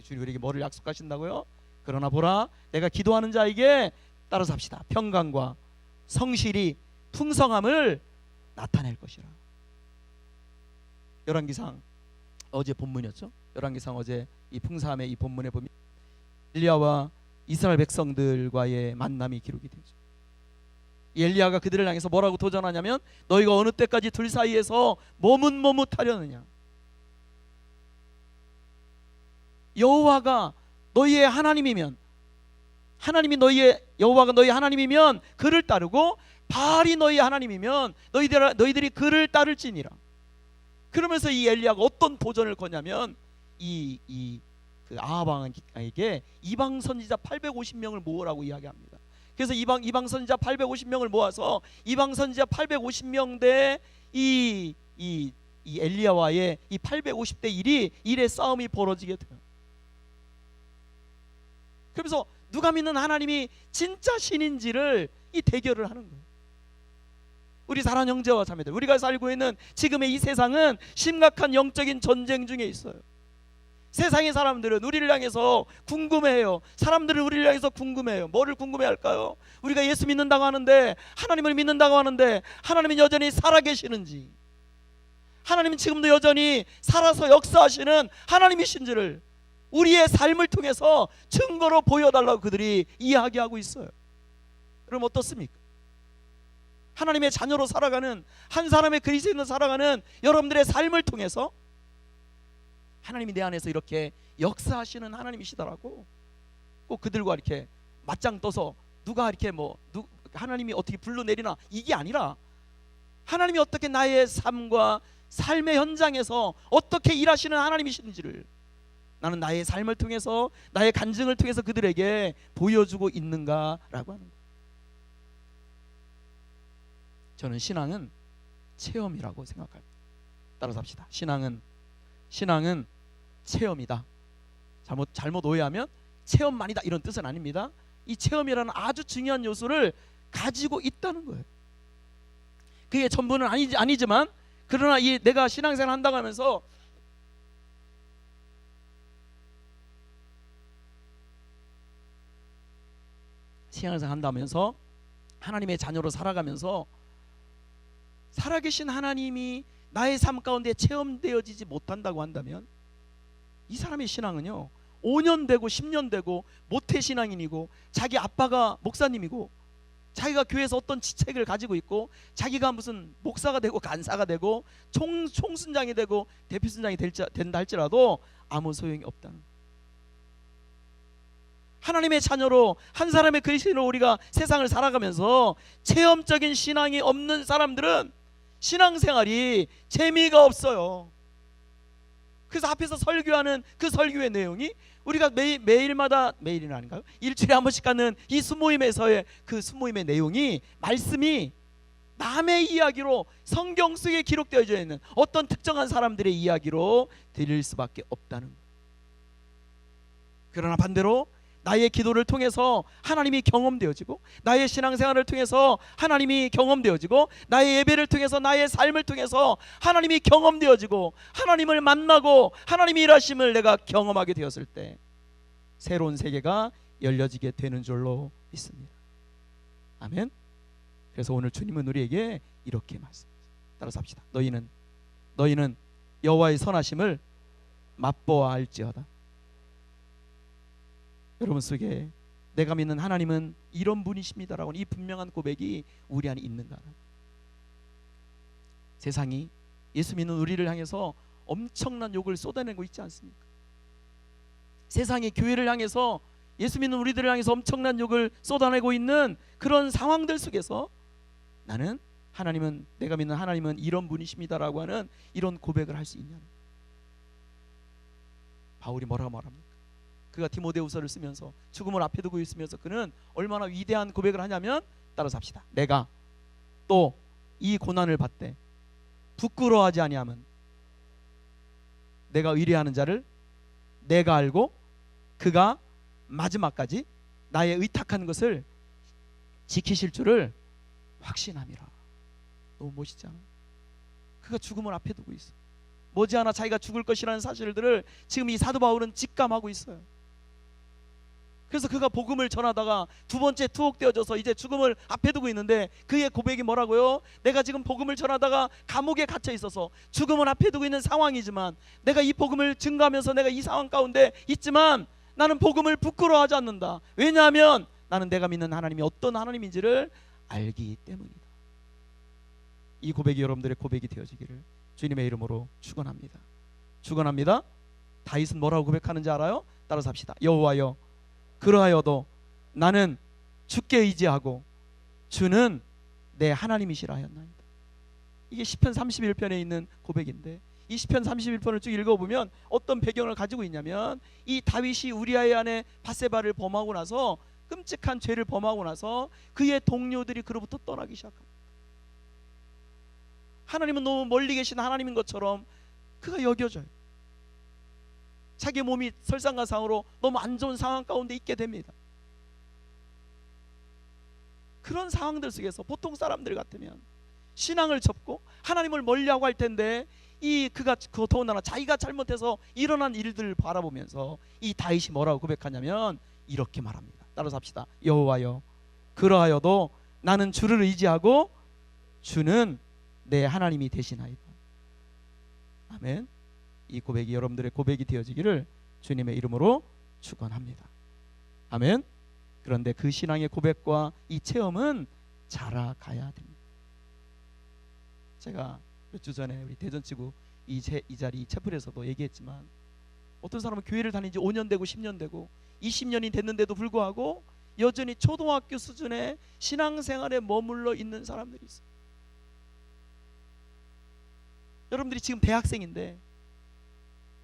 F: 주님 우리에게 뭐를 약속하신다고요? 그러나 보라, 내가 기도하는 자에게, 따라서 합시다, 평강과 성실이 풍성함을 나타낼 것이라. 열왕기상 어제 본문이었죠. 열왕기상 어제 이 풍성함의 이 본문에 보면 엘리야와 이스라엘 백성들과의 만남이 기록이 되죠. 엘리야가 그들을 향해서 뭐라고 도전하냐면, 너희가 어느 때까지 둘 사이에서 머뭇머뭇하려느냐. 여호와가 너희의 하나님이면, 하나님이 너희의, 여호와가 너희 하나님이면 그를 따르고 바알이 너희의 하나님이면 너희들이 그를 따를지니라. 그러면서 이 엘리야가 어떤 도전을 거냐면 그 아합 왕에게 이방 선지자 850명을 모으라고 이야기합니다. 그래서 이방 선지자 850명을 모아서 이방 선지자 850명 대 이 엘리야와의 이 850대 1의 싸움이 벌어지게 돼요. 그러면서 누가 믿는 하나님이 진짜 신인지를 이 대결을 하는 거예요. 우리 사랑하는 형제와 자매들, 우리가 살고 있는 지금의 이 세상은 심각한 영적인 전쟁 중에 있어요. 세상의 사람들은 우리를 향해서 궁금해해요. 사람들은 우리를 향해서 궁금해해요. 뭐를 궁금해할까요? 우리가 예수 믿는다고 하는데, 하나님을 믿는다고 하는데 하나님은 여전히 살아계시는지, 하나님은 지금도 여전히 살아서 역사하시는 하나님이신지를 우리의 삶을 통해서 증거로 보여달라고 그들이 이야기하고 있어요. 그럼 어떻습니까? 하나님의 자녀로 살아가는, 한 사람의 그리스도인으로 살아가는 여러분들의 삶을 통해서 하나님이 내 안에서 이렇게 역사하시는 하나님이시더라고. 꼭 그들과 이렇게 맞짱 떠서 누가 이렇게 하나님이 어떻게 불러내리나, 이게 아니라 하나님이 어떻게 나의 삶과 삶의 현장에서 어떻게 일하시는 하나님이신지를 나는 나의 삶을 통해서, 나의 간증을 통해서 그들에게 보여주고 있는가라고 하는 거예요. 저는 신앙은 체험이라고 생각합니다. 따라서 합시다. 신앙은 체험이다. 잘못 오해하면 체험만이다 이런 뜻은 아닙니다. 이 체험이라는 아주 중요한 요소를 가지고 있다는 거예요. 그게 전부는 아니지만, 그러나 내가 신앙생활 한다고 하면서 신앙생활 한다면서 하나님의 자녀로 살아가면서 살아계신 하나님이 나의 삶 가운데 체험되어지지 못한다고 한다면, 이 사람의 신앙은요 5년 되고 10년 되고 모태신앙인이고, 자기 아빠가 목사님이고, 자기가 교회에서 어떤 지책을 가지고 있고, 자기가 무슨 목사가 되고 간사가 되고 총순장이 되고 대표순장이 된다 할지라도 아무 소용이 없다는 거예요. 하나님의 자녀로, 한 사람의 그리스도인으로 우리가 세상을 살아가면서 체험적인 신앙이 없는 사람들은 신앙생활이 재미가 없어요. 그래서 앞에서 설교하는 그 설교의 내용이 우리가 매일마다, 매일은 아닌가요? 일주일에 한 번씩 갖는 이 수모임에서의 그 수모임의 내용이, 말씀이 남의 이야기로, 성경 속에 기록되어져 있는 어떤 특정한 사람들의 이야기로 들릴 수밖에 없다는 거예요. 그러나 반대로 나의 기도를 통해서 하나님이 경험되어지고, 나의 신앙생활을 통해서 하나님이 경험되어지고, 나의 예배를 통해서, 나의 삶을 통해서 하나님이 경험되어지고, 하나님을 만나고 하나님이 일하심을 내가 경험하게 되었을 때 새로운 세계가 열려지게 되는 줄로 믿습니다. 아멘. 그래서 오늘 주님은 우리에게 이렇게 말씀하십니다. 따라서 합시다. 너희는 여호와의 선하심을 맛보아할지어다. 여러분 속에 내가 믿는 하나님은 이런 분이십니다라고 이 분명한 고백이 우리 안에 있는가? 세상이 예수 믿는 우리를 향해서 엄청난 욕을 쏟아내고 있지 않습니까? 세상이 교회를 향해서, 예수 믿는 우리들을 향해서 엄청난 욕을 쏟아내고 있는 그런 상황들 속에서 나는, 하나님은, 내가 믿는 하나님은 이런 분이십니다라고 하는 이런 고백을 할 수 있냐는, 바울이 뭐라고 말합니까? 그가 디모데후서를 쓰면서 죽음을 앞에 두고 있으면서 그는 얼마나 위대한 고백을 하냐면, 따라서 합시다. 내가 또 이 고난을 받되 부끄러워하지 아니하면 내가 의뢰하는 자를 내가 알고 그가 마지막까지 나의 의탁한 것을 지키실 줄을 확신함이라. 너무 멋있지 않아요? 그가 죽음을 앞에 두고 있어. 머지않아 자기가 죽을 것이라는 사실들을 지금 이 사도 바울은 직감하고 있어요. 그래서 그가 복음을 전하다가 두 번째 투옥되어져서 이제 죽음을 앞에 두고 있는데, 그의 고백이 뭐라고요? 내가 지금 복음을 전하다가 감옥에 갇혀 있어서 죽음을 앞에 두고 있는 상황이지만, 내가 이 복음을 증거하면서 내가 이 상황 가운데 있지만 나는 복음을 부끄러워하지 않는다. 왜냐하면 나는 내가 믿는 하나님이 어떤 하나님인지를 알기 때문이다. 이 고백이 여러분들의 고백이 되어지기를 주님의 이름으로 축원합니다. 축원합니다. 다윗은 뭐라고 고백하는지 알아요? 따라서 합시다. 여호와여, 그러하여도 나는 주께 의지하고 주는 내 하나님이시라 하였나이다. 이게 시편 31편에 있는 고백인데, 이 시편 31편을 쭉 읽어보면 어떤 배경을 가지고 있냐면, 이 다윗이 우리아의 아내 밧세바를 범하고 나서, 끔찍한 죄를 범하고 나서 그의 동료들이 그로부터 떠나기 시작합니다. 하나님은 너무 멀리 계신 하나님인 것처럼 그가 여겨져요. 자기 몸이 설상가상으로 너무 안 좋은 상황 가운데 있게 됩니다. 그런 상황들 속에서 보통 사람들 같으면 신앙을 접고 하나님을 멀리하고 할 텐데, 그가 더군다나 자기가 잘못해서 일어난 일들을 바라보면서 이 다윗이 뭐라고 고백하냐면 이렇게 말합니다. 따라서 합시다. 여호와여, 그러하여도 나는 주를 의지하고 주는 내 하나님이 되시나이다. 아멘. 이 고백이 여러분들의 고백이 되어지기를 주님의 이름으로 축원합니다. 아멘. 그런데 그 신앙의 고백과 이 체험은 자라가야 됩니다. 제가 몇 주 전에 우리 대전지구 이 자리 채플에서도 얘기했지만, 어떤 사람은 교회를 다닌 지 5년 되고 10년 되고 20년이 됐는데도 불구하고 여전히 초등학교 수준의 신앙생활에 머물러 있는 사람들이 있어요. 여러분들이 지금 대학생인데,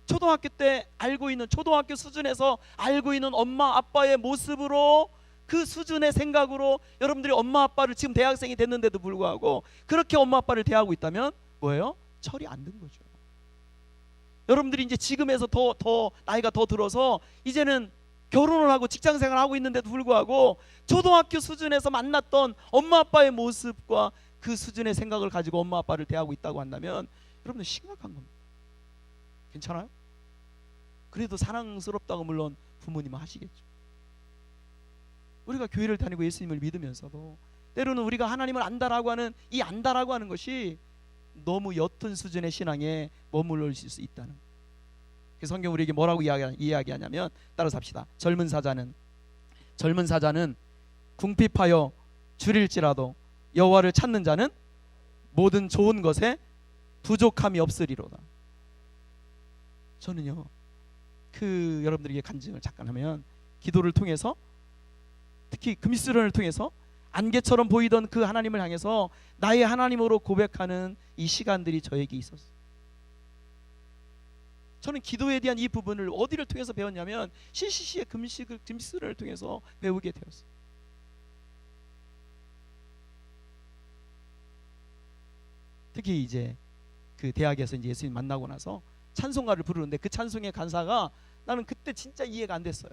F: 초등학교 때 알고 있는, 초등학교 수준에서 알고 있는 엄마 아빠의 모습으로, 그 수준의 생각으로 여러분들이 엄마 아빠를, 지금 대학생이 됐는데도 불구하고 그렇게 엄마 아빠를 대하고 있다면 뭐예요? 철이 안 든 거죠. 여러분들이 이제 지금에서 더 나이가 더 들어서 이제는 결혼을 하고 직장생활을 하고 있는데도 불구하고 초등학교 수준에서 만났던 엄마 아빠의 모습과 그 수준의 생각을 가지고 엄마 아빠를 대하고 있다고 한다면 여러분들 심각한 겁니다. 괜찮아요? 그래도 사랑스럽다고 물론 부모님은 하시겠죠. 우리가 교회를 다니고 예수님을 믿으면서도 때로는 우리가 하나님을 안다라고 하는 이 안다라고 하는 것이 너무 옅은 수준의 신앙에 머물러 있을 수 있다는, 그 성경 우리에게 뭐라고 이야기하냐면, 따라서 합시다. 젊은 사자는 궁핍하여 줄일지라도 여호와를 찾는 자는 모든 좋은 것에 부족함이 없으리로다. 저는요, 여러분들에게 간증을 잠깐 하면, 기도를 통해서, 특히 금수련을 통해서 안개처럼 보이던 그 하나님을 향해서 나의 하나님으로 고백하는 이 시간들이 저에게 있었어요. 저는 기도에 대한 이 부분을 어디를 통해서 배웠냐면 CCC의 금식을 통해서 배우게 되었어요. 특히 이제 그 대학에서 이제 예수님 만나고 나서 찬송가를 부르는데 그 찬송의 간사가 나는 그때 진짜 이해가 안 됐어요.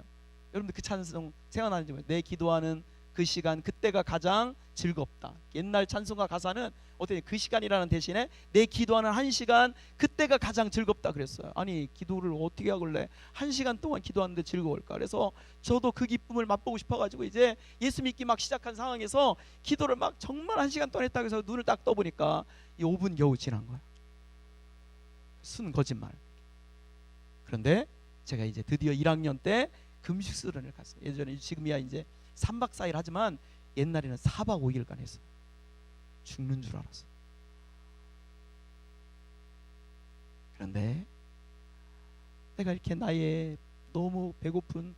F: 여러분들 그 찬송 생각나는지 모르겠어요. 내 기도하는 그 시간 그때가 가장 즐겁다. 옛날 찬송가 가사는 어떻게 그 시간이라는 대신에 내 기도하는 한 시간 그때가 가장 즐겁다 그랬어요. 아니 기도를 어떻게 하길래 한 시간 동안 기도하는데 즐거울까? 그래서 저도 그 기쁨을 맛보고 싶어가지고 이제 예수 믿기 막 시작한 상황에서 기도를 막 정말 한 시간 동안 했다고 해서 눈을 딱 떠보니까 이 5분 겨우 지난 거야. 순 거짓말. 그런데 제가 이제 드디어 1학년 때 금식 수련을 갔어요. 예전에 지금이야 이제 3박 4일 하지만 옛날에는 4박 5일간 했어요. 죽는 줄 알았어요. 그런데 내가 이렇게 나의 너무 배고픈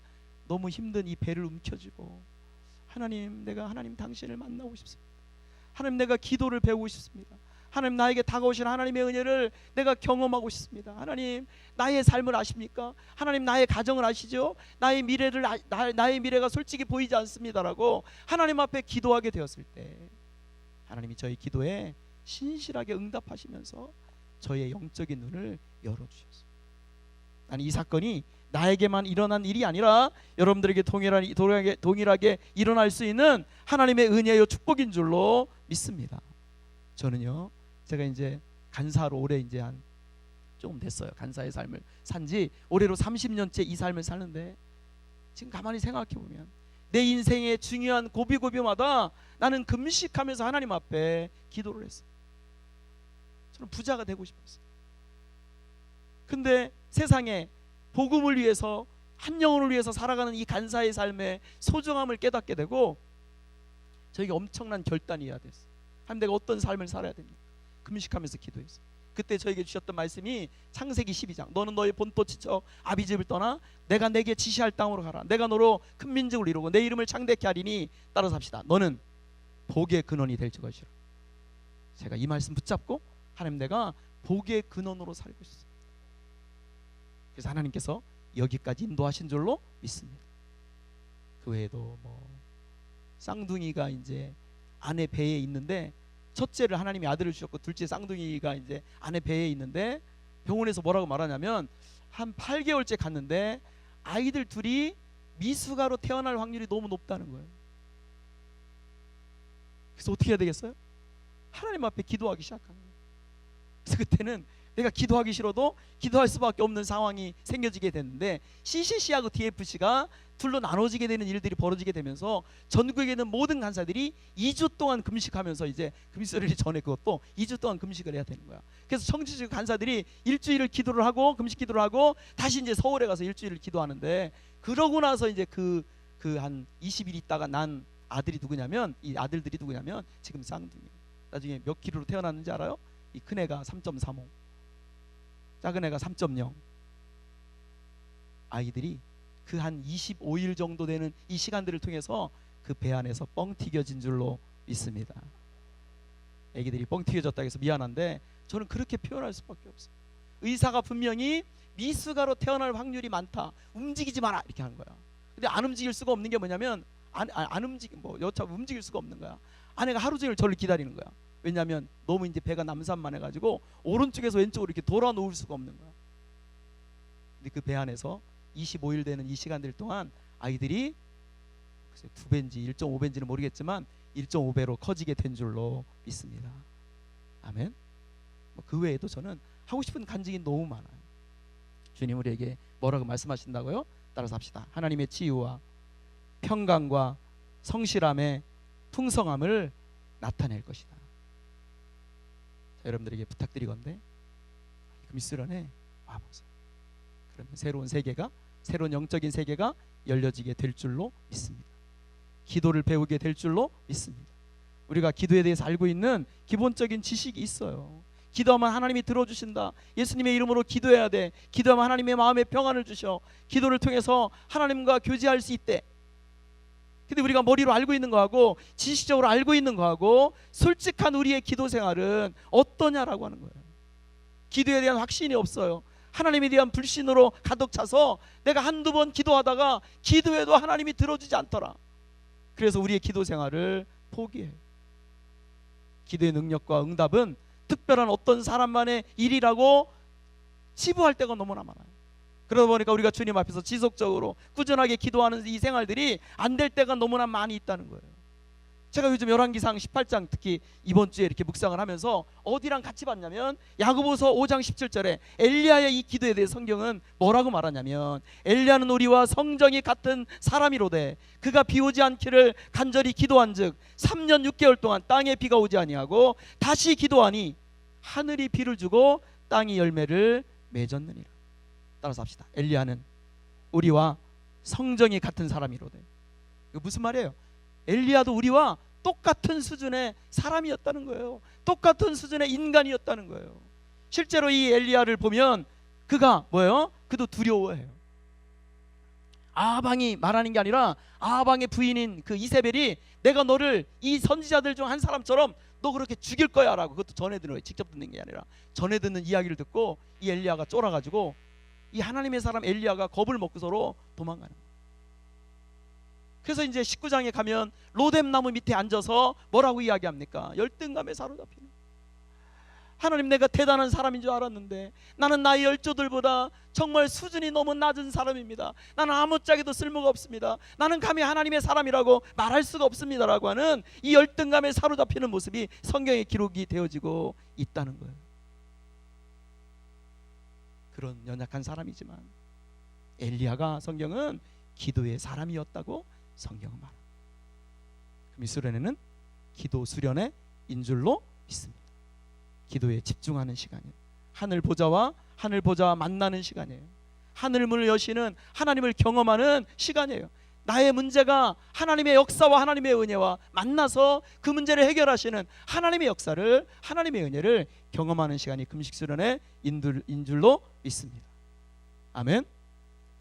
F: 너무 힘든 이 배를 움켜쥐고 하나님 내가 하나님 당신을 만나고 싶습니다. 하나님 내가 기도를 배우고 싶습니다. 하나님 나에게 다가오신 하나님의 은혜를 내가 경험하고 싶습니다. 하나님 나의 삶을 아십니까? 하나님 나의 가정을 아시죠? 나의 미래를 나의 미래가 솔직히 보이지 않습니다라고 하나님 앞에 기도하게 되었을 때 하나님이 저희 기도에 신실하게 응답하시면서 저의 영적인 눈을 열어주셨어요. 나는 이 사건이 나에게만 일어난 일이 아니라 여러분들에게 동일하게 일어날 수 있는 하나님의 은혜요 축복인 줄로 믿습니다. 저는요 제가 이제 간사로 올해 이제 한 조금 됐어요. 간사의 삶을 산지 올해로 30년째 이 삶을 사는데 지금 가만히 생각해 보면 내 인생의 중요한 고비고비마다 나는 금식하면서 하나님 앞에 기도를 했어요. 저는 부자가 되고 싶었어요. 근데 세상에 복음을 위해서 한 영혼을 위해서 살아가는 이 간사의 삶의 소중함을 깨닫게 되고 저에게 엄청난 결단이 해야 됐어요. 하나님 내가 어떤 삶을 살아야 됩니까? 금식하면서 기도했어요. 그때 저에게 주셨던 말씀이 창세기 12장 너는 너의 본토 지쳐 아비집을 떠나 내가 내게 지시할 땅으로 가라. 내가 너로 큰 민족을 이루고 내 이름을 창대케 하리니 따라서 합시다. 너는 복의 근원이 될 것이라. 제가 이 말씀 붙잡고 하나님 내가 복의 근원으로 살고 있습니다. 그래서 하나님께서 여기까지 인도하신 줄로 믿습니다. 그 외에도 뭐 쌍둥이가 이제 아내 배에 있는데 첫째를 하나님이 아들을 주셨고 둘째 쌍둥이가 이제 아내 배에 있는데 병원에서 뭐라고 말하냐면 한 8개월째 갔는데 아이들 둘이 미숙아로 태어날 확률이 너무 높다는 거예요. 그래서 어떻게 해야 되겠어요? 하나님 앞에 기도하기 시작하는 거예요. 그래서 그때는 내가 기도하기 싫어도 기도할 수밖에 없는 상황이 생겨지게 됐는데 CCC하고 DFC가 둘로 나눠지게 되는 일들이 벌어지게 되면서 전국에 있는 모든 간사들이 2주 동안 금식하면서 이제 금식을 전에 그것도 2주 동안 금식을 해야 되는 거야. 그래서 청주지 간사들이 일주일을 기도를 하고 금식 기도를 하고 다시 이제 서울에 가서 일주일을 기도하는데 그러고 나서 이제 그 한 20일 있다가 난 아들이 누구냐면 이 아들들이 누구냐면 지금 쌍둥이. 나중에 몇 킬로로 태어났는지 알아요? 이 큰 애가 3.35 작은 애가 3.0 아이들이 그 한 25일 정도 되는 이 시간들을 통해서 그 배 안에서 뻥 튀겨진 줄로 믿습니다. 애기들이 뻥 튀겨졌다 해서 미안한데 저는 그렇게 표현할 수밖에 없어요. 의사가 분명히 미숙아로 태어날 확률이 많다. 움직이지 마라 이렇게 하는 거야. 근데 안 움직일 수가 없는 게 뭐냐면 여차 움직일 수가 없는 거야. 아내가 하루 종일 저를 기다리는 거야. 왜냐하면 너무 이제 배가 남산만 해가지고 오른쪽에서 왼쪽으로 이렇게 돌아 놓을 수가 없는 거야. 근데 그 배 안에서 25일 되는 이 시간들 동안 아이들이 2배인지 1.5배인지는 모르겠지만 1.5배로 커지게 된 줄로 믿습니다. 아멘. 그 외에도 저는 하고 싶은 간증이 너무 많아요. 주님 우리에게 뭐라고 말씀하신다고요? 따라서 합시다. 하나님의 치유와 평강과 성실함의 풍성함을 나타낼 것이다. 자, 여러분들에게 부탁드리건대 금식수련회 와보세요. 그러면 새로운 영적인 세계가 열려지게 될 줄로 믿습니다. 기도를 배우게 될 줄로 믿습니다. 우리가 기도에 대해서 알고 있는 기본적인 지식이 있어요. 기도하면 하나님이 들어주신다. 예수님의 이름으로 기도해야 돼. 기도하면 하나님의 마음에 평안을 주셔. 기도를 통해서 하나님과 교제할 수 있대. 근데 우리가 머리로 알고 있는 거하고 지식적으로 알고 있는 거하고 솔직한 우리의 기도 생활은 어떠냐라고 하는 거예요. 기도에 대한 확신이 없어요. 하나님에 대한 불신으로 가득 차서 내가 한두 번 기도하다가 기도해도 하나님이 들어주지 않더라. 그래서 우리의 기도 생활을 포기해요. 기도의 능력과 응답은 특별한 어떤 사람만의 일이라고 치부할 때가 너무나 많아요. 그러다 보니까 우리가 주님 앞에서 지속적으로 꾸준하게 기도하는 이 생활들이 안 될 때가 너무나 많이 있다는 거예요. 제가 요즘 열왕기상 18장 특히 이번 주에 이렇게 묵상을 하면서 어디랑 같이 봤냐면 야고보서 5장 17절에 엘리야의 이 기도에 대해 성경은 뭐라고 말하냐면 엘리야는 우리와 성정이 같은 사람이로되 그가 비 오지 않기를 간절히 기도한즉 3년 6개월 동안 땅에 비가 오지 아니하고 다시 기도하니 하늘이 비를 주고 땅이 열매를 맺었느니라. 따라서 합시다. 엘리야는 우리와 성정이 같은 사람이로되. 이거 무슨 말이에요? 엘리야도 우리와 똑같은 수준의 사람이었다는 거예요. 똑같은 수준의 인간이었다는 거예요. 실제로 이 엘리야를 보면 그가 뭐예요? 그도 두려워해요. 아하방이 말하는 게 아니라 아하방의 부인인 그 이세벨이 내가 너를 이 선지자들 중 한 사람처럼 너 그렇게 죽일 거야 라고, 그것도 전해 듣는 거예요. 직접 듣는 게 아니라 전해 듣는 이야기를 듣고 이 엘리야가 쫄아가지고 이 하나님의 사람 엘리야가 겁을 먹고서로 도망가는 거예요. 그래서 이제 19장에 가면 로뎀나무 밑에 앉아서 뭐라고 이야기합니까? 열등감에 사로잡히는. 하나님, 내가 대단한 사람인 줄 알았는데 나는 나의 열조들보다 정말 수준이 너무 낮은 사람입니다. 나는 아무짝에도 쓸모가 없습니다. 나는 감히 하나님의 사람이라고 말할 수가 없습니다 라고 하는 이 열등감에 사로잡히는 모습이 성경에 기록이 되어지고 있다는 거예요. 그런 연약한 사람이지만 엘리야가 성경은 기도의 사람이었다고 성경은 말합니다. 그럼 이 수련회는 기도 수련의 인줄로 있습니다. 기도에 집중하는 시간이에요. 하늘 보좌와 만나는 시간이에요. 하늘문을 여시는 하나님을 경험하는 시간이에요. 나의 문제가 하나님의 역사와 하나님의 은혜와 만나서 그 문제를 해결하시는 하나님의 역사를, 하나님의 은혜를 경험하는 시간이 금식 수련의 인줄로 있습니다. 아멘.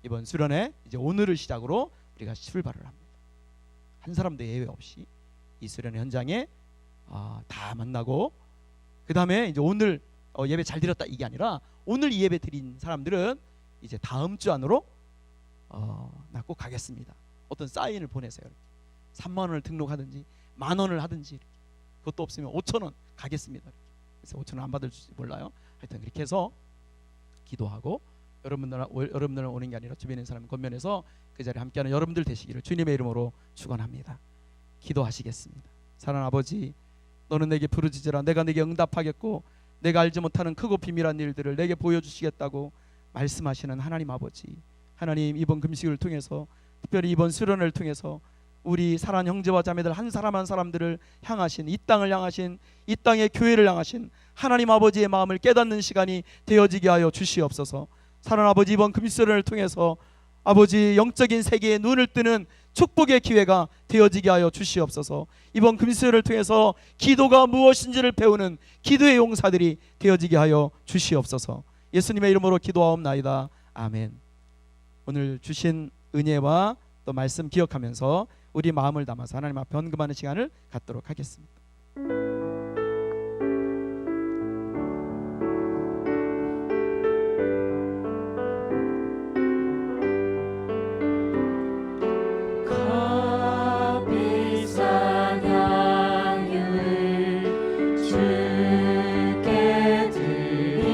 F: 이번 수련회 이제 오늘을 시작으로 우리가 출발을 합니다. 한 사람도 예외 없이 이 수련회 현장에 다 만나고, 그 다음에 이제 오늘 예배 잘 드렸다 이게 아니라 오늘 이 예배 드린 사람들은 이제 다음 주 안으로 나 꼭 가겠습니다. 어떤 사인을 보내세요. 3만 원을 등록하든지 10,000원을 하든지, 그것도 없으면 5,000원 가겠습니다. 그래서 5,000원 안 받을지 몰라요. 하여튼 그렇게 해서 기도하고 여러분들은 오는 게 아니라 주변에 있는 사람 건면해서 그 자리에 함께하는 여러분들 되시기를 주님의 이름으로 축원합니다. 기도하시겠습니다. 사랑하는 아버지, 너는 내게 부르짖으라 내가 내게 응답하겠고 내가 알지 못하는 크고 비밀한 일들을 내게 보여주시겠다고 말씀하시는 하나님 아버지, 하나님 이번 금식을 통해서 특별히 이번 수련을 통해서 우리 사랑하는 형제와 자매들 한 사람 한 사람들을 향하신, 이 땅을 향하신, 이 땅의 교회를 향하신 하나님 아버지의 마음을 깨닫는 시간이 되어지게 하여 주시옵소서. 사랑하는 아버지, 이번 금식수련을 통해서 아버지 영적인 세계에 눈을 뜨는 축복의 기회가 되어지게 하여 주시옵소서. 이번 금식수련을 통해서 기도가 무엇인지를 배우는 기도의 용사들이 되어지게 하여 주시옵소서. 예수님의 이름으로 기도하옵나이다. 아멘. 오늘 주신 은혜와 또 말씀 기억하면서 우리 마음을 담아서 하나님 앞에 헌금하는 시간을 갖도록 하겠습니다.
B: 값비싼 향유를 주께 드린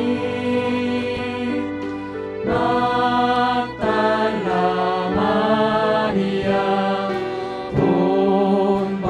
B: 막달라 마리아 본받았소.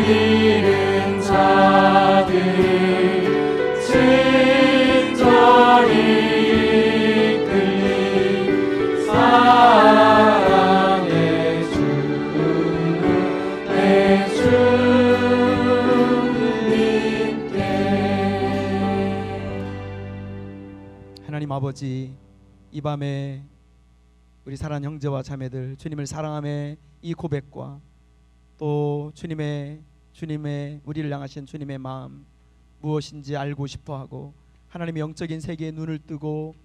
B: 잃은 자들 친절히 이끌리 사랑의 주 내 주님께.
F: 하나님 아버지, 이 밤에 우리 사랑하는 형제와 자매들 주님을 사랑함의 이 고백과 또 주님의 우리를 향하신 주님의 마음 무엇인지 알고 싶어하고 하나님의 영적인 세계에 눈을 뜨고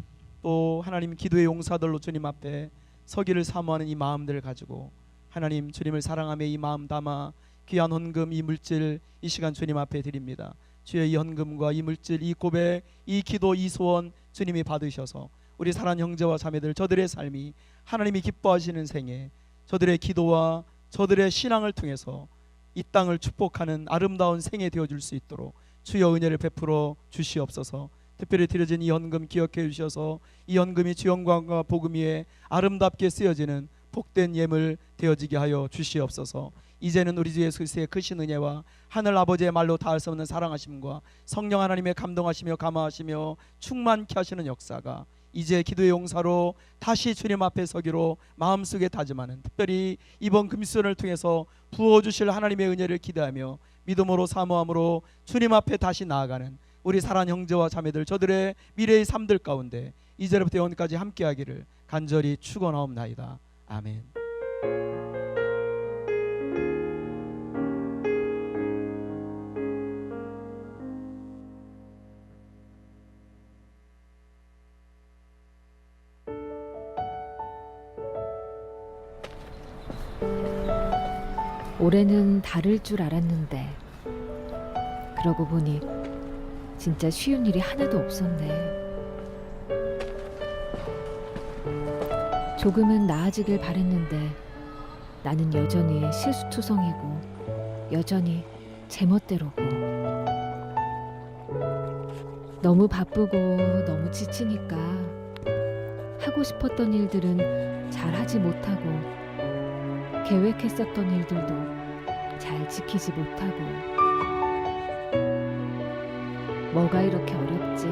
F: 또 하나님 기도의 용사들로 주님 앞에 서기를 사모하는 이 마음들을 가지고 하나님 주님을 사랑함의 이 마음 담아 귀한 헌금 이 물질 이 시간 주님 앞에 드립니다. 주여 이 헌금과 이 물질 이 고백 이 기도 이 소원 주님이 받으셔서 우리 사랑하는 형제와 자매들 저들의 삶이 하나님이 기뻐하시는 생애 저들의 기도와 저들의 신앙을 통해서 이 땅을 축복하는 아름다운 생애 되어줄 수 있도록 주여 은혜를 베풀어 주시옵소서. 특별히 드려진 이 헌금 기억해 주셔서 이 헌금이 주 영광과 복음 위에 아름답게 쓰여지는 복된 예물 되어지게 하여 주시옵소서. 이제는 우리 주 예수 그리스도의 크신 은혜와 하늘 아버지의 말로 닿을 수 없는 사랑하심과 성령 하나님의 감동하시며 감화하시며 충만케 하시는 역사가 이제 기도의 용사로 다시 주님 앞에 서기로 마음속에 다짐하는 특별히 이번 금수련을 통해서 부어주실 하나님의 은혜를 기대하며 믿음으로 사모함으로 주님 앞에 다시 나아가는 우리 사랑하는 형제와 자매들 저들의 미래의 삶들 가운데 이제부터 영원까지 함께하기를 간절히 축원하옵나이다. 아멘.
G: 올해는 다를 줄 알았는데 그러고 보니 진짜 쉬운 일이 하나도 없었네. 조금은 나아지길 바랬는데 나는 여전히 실수투성이고 여전히 제멋대로고 너무 바쁘고 너무 지치니까 하고 싶었던 일들은 잘 하지 못하고 계획했었던 일들도 잘 지키지 못하고 뭐가 이렇게 어렵지?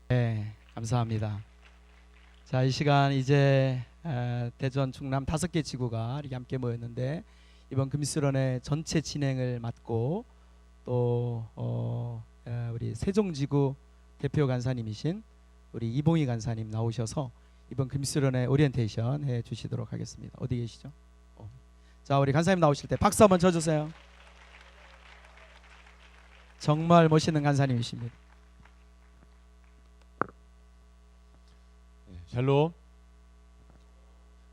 F: 네, 감사합니다. 자, 이 시간 이제 대전 충남 5개 지구가 이렇게 함께 모였는데 이번 금수련의 전체 진행을 맡고 또 우리 세종지구 대표 간사님이신 우리 이봉희 간사님 나오셔서 이번 금수련의 오리엔테이션 해 주시도록 하겠습니다. 어디 계시죠? 자, 우리 간사님 나오실 때 박수 한번 쳐주세요. 정말 멋있는 간사님이십니다.
H: 샬롬.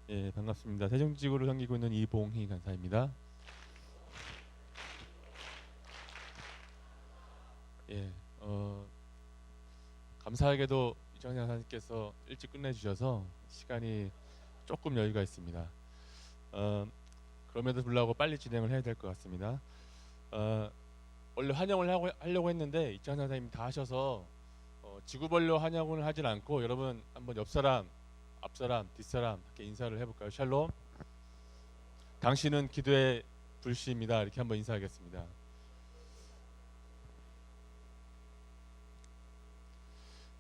H: 예, 반갑습니다. 세종지구를 섬기고 있는 이봉희 간사입니다. 예, 감사하게도 이정현 장사님께서 일찍 끝내주셔서 시간이 조금 여유가 있습니다. 그럼에도 불구하고 빨리 진행을 해야 될 것 같습니다. 원래 환영을 하려고 했는데 이정현 장사님이 다 하셔서 지구별로 환영을 하진 않고 여러분 한번 옆사람, 앞사람, 뒷사람 이렇게 인사를 해볼까요? 샬롬. 당신은 기도의 불씨입니다. 이렇게 한번 인사하겠습니다.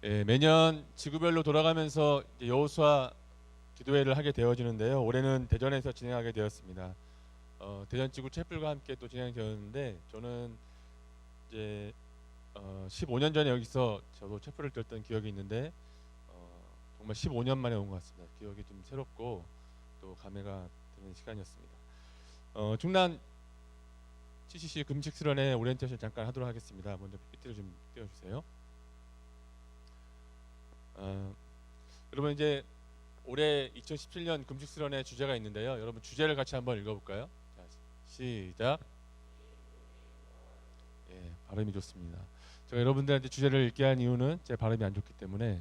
H: 예, 매년 지구별로 돌아가면서 여호수아 기도회를 하게 되어지는데요. 올해는 대전에서 진행하게 되었습니다. 대전 지구 채플과 함께 또 진행되었는데 저는 이제 15년 전에 여기서 저도 채플을 들었던 기억이 있는데 정말 15년 만에 온 것 같습니다. 기억이 좀 새롭고 또 감회가 드는 시간이었습니다. 중난 CCC 금식 수련회 오리엔테이션 잠깐 하도록 하겠습니다. 먼저 PPT를 좀 띄워주세요. 여러분 이제 올해 2017년 금식 수련회 주제가 있는데요. 여러분 주제를 같이 한번 읽어볼까요? 자, 시작. 예, 발음이 좋습니다. 제가 여러분들한테 주제를 읽게 한 이유는 제 발음이 안 좋기 때문에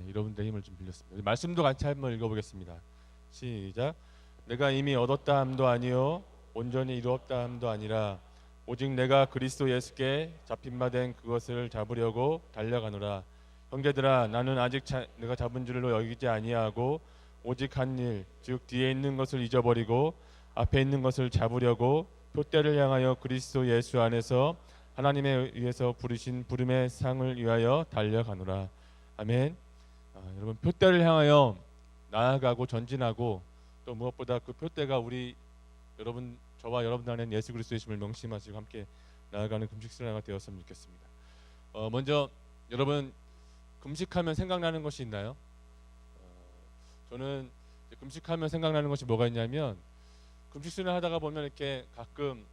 H: 여러분들의 힘을 좀 빌렸습니다. 말씀도 같이 한번 읽어보겠습니다. 시작. 내가 이미 얻었다 함도 아니요 온전히 이루었다 함도 아니라 오직 내가 그리스도 예수께 잡힌 바 된 그것을 잡으려고 달려가노라. 형제들아 나는 아직 내가 잡은 줄로 여기지 아니하고 오직 한 일 즉 뒤에 있는 것을 잊어버리고 앞에 있는 것을 잡으려고 표대를 향하여 그리스도 예수 안에서 하나님에 의해서 부르신 부름의 상을 위하여 달려가노라. 아멘. 여러분 표대를 향하여 나아가고 전진하고 또 무엇보다 그 표대가 우리 여러분 저와 여러분 안에 예수 그리스도의 심을 명심하시고 함께 나아가는 금식 수련회가 되었으면 좋겠습니다. 먼저 여러분 금식하면 생각나는 것이 있나요? 저는 금식하면 생각나는 것이 뭐가 있냐면 금식 수련회 하다가 보면 이렇게 가끔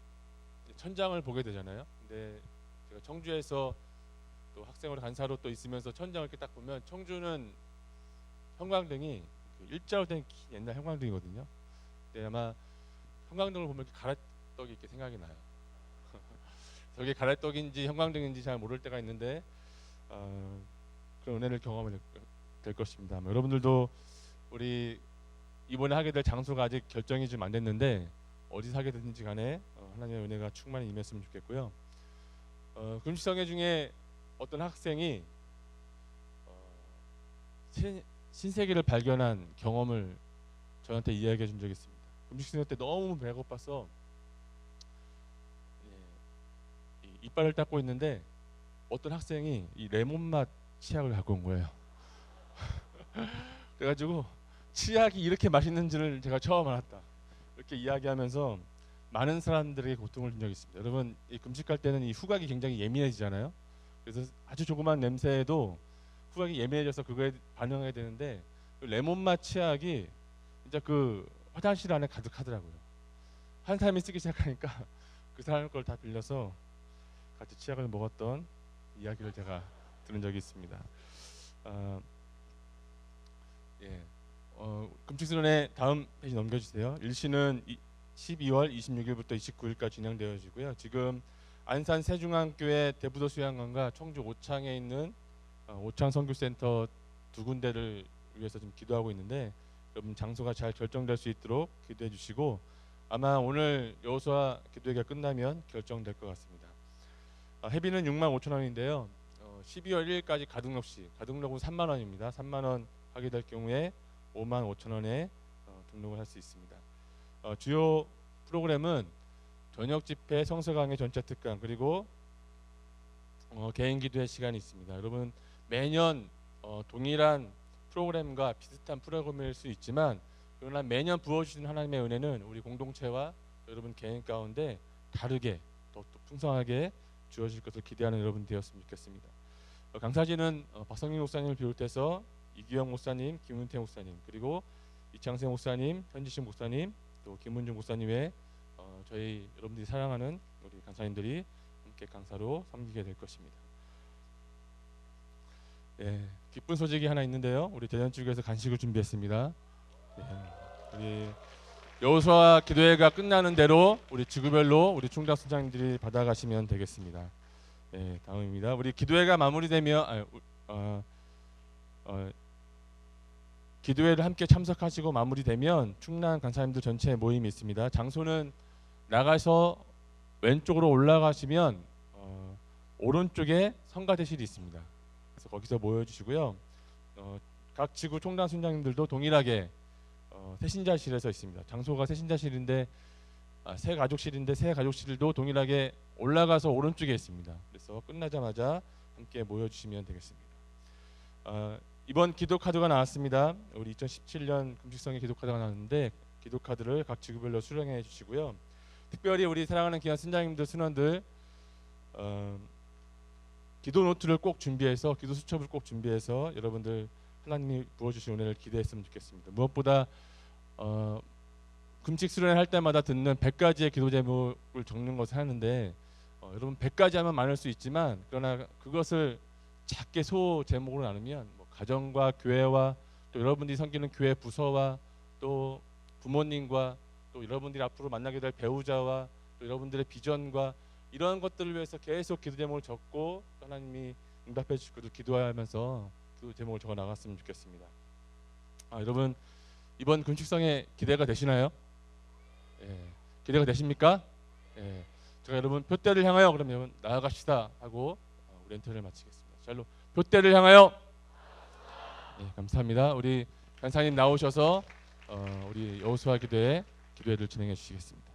H: 천장을 보게 되잖아요. 근데 제가 청주에서 또 학생으로 간사로 또 있으면서 천장을 이렇게 딱 보면 청주는 형광등이 일자로 된 옛날 형광등이거든요. 근데 아마 형광등을 보면 이렇게 가래떡이 이렇게 생각이 나요. 저게 가래떡인지 형광등인지 잘 모를 때가 있는데 그런 은혜를 경험하게 될 것입니다. 여러분들도 우리 이번에 하게 될 장소가 아직 결정이 좀 안 됐는데 어디서 하게 되든지 간에 하나님의 은혜가 충만히 임했으면 좋겠고요. 금식성회 중에 어떤 학생이 신세계를 발견한 경험을 저한테 이야기해 준 적이 있습니다. 금식성회 때 너무 배고파서 이빨을 닦고 있는데 어떤 학생이 이 레몬맛 치약을 갖고 온 거예요. 그래가지고 치약이 이렇게 맛있는지를 제가 처음 알았다. 이렇게 이야기하면서 많은 사람들에게 고통을 준 적이 있습니다. 여러분 이 금식할 때는 이 후각이 굉장히 예민해지잖아요. 그래서 아주 조그만 냄새에도 후각이 예민해져서 그거에 반응해야 되는데 그 레몬맛 치약이 진짜 그 화장실 안에 가득하더라고요. 한 사람이 쓰기 시작하니까 그 사람 걸 다 빌려서 같이 치약을 먹었던 이야기를 제가 들은 적이 있습니다. 금식수련회 다음 페이지 넘겨주세요. 일시는 12월 26일부터 29일까지 진행되어지고요. 지금 안산 세중앙교회 대부도 수양관과 청주 오창에 있는 오창 선교센터 두 군데를 위해서 지금 기도하고 있는데 여러분 장소가 잘 결정될 수 있도록 기도해 주시고 아마 오늘 여호수아 기도회가 끝나면 결정될 것 같습니다. 회비는 65,000원인데요. 12월 1일까지 가등록시, 가등록은 3만 원입니다. 3만 원 하게 될 경우에 55,000원에 등록을 할 수 있습니다. 주요 프로그램은 저녁 집회, 성서 강의 전체 특강 그리고 개인 기도회 시간이 있습니다. 여러분 매년 동일한 프로그램과 비슷한 프로그램일 수 있지만 그러나 매년 부어주시는 하나님의 은혜는 우리 공동체와 여러분 개인 가운데 다르게 더 풍성하게 주어질 것을 기대하는 여러분 되었으면 좋겠습니다. 강사진은 박성민 목사님을 비롯해서 이규영 목사님, 김은태 목사님 그리고 이창세 목사님, 현지식 목사님 또 김문중 목사님 외에 저희 여러분들이 사랑하는 우리 강사님들이 함께 강사로 섬기게 될 것입니다. 기쁜 소식이 하나 있는데요. 우리 대전지구에서 간식을 준비했습니다. 우리 여호수아 기도회가 끝나는 대로 우리 지구별로 우리 충당 순장님들이 받아가시면 되겠습니다. 네, 다음입니다. 우리 기도회가 마무리되면 기도회를 함께 참석하시고 마무리되면 충남 간사님들 전체 모임이 있습니다. 장소는 나가서 왼쪽으로 올라가시면 오른쪽에 성가대실이 있습니다. 그래서 거기서 모여주시고요. 각 지구 총단 순장님들도 동일하게 새신자실에서 있습니다. 장소가 새신자실인데 새 가족실인데 새 가족실도 동일하게 올라가서 오른쪽에 있습니다. 그래서 끝나자마자 함께 모여주시면 되겠습니다. 이번 기도 카드가 나왔습니다. 우리 2017년 금식성의 기도 카드가 나왔는데 기도 카드를 각 지구별로 수령해 주시고요. 특별히 우리 사랑하는 귀한 순장님들 순원들 기도 노트를 꼭 준비해서 기도 수첩을 꼭 준비해서 여러분들 하나님이 부어주신 은혜를 기대했으면 좋겠습니다. 무엇보다 금식 수련할 때마다 듣는 100가지의 기도 제목을 적는 것을 하는데 여러분 100가지 하면 많을 수 있지만 그러나 그것을 작게 소 제목으로 나누면 뭐 가정과 교회와 또 여러분들이 섬기는 교회 부서와 또 부모님과 또 여러분들이 앞으로 만나게 될 배우자와 또 여러분들의 비전과 이런 것들을 위해서 계속 기도 제목을 적고 하나님이 응답해 주시고 기도하면서 그 제목을 적어 나갔으면 좋겠습니다. 여러분 이번 금식성에 기대가 되시나요? 예, 기대가 되십니까? 예, 제가 여러분 표대를 향하여 그러면 나아갑시다 하고 우리 엔터를 마치겠습니다. 잘로 표대를 향하여. 예, 감사합니다. 우리 간사님 나오셔서 우리 여호수아 기도회를 진행해 주시겠습니다.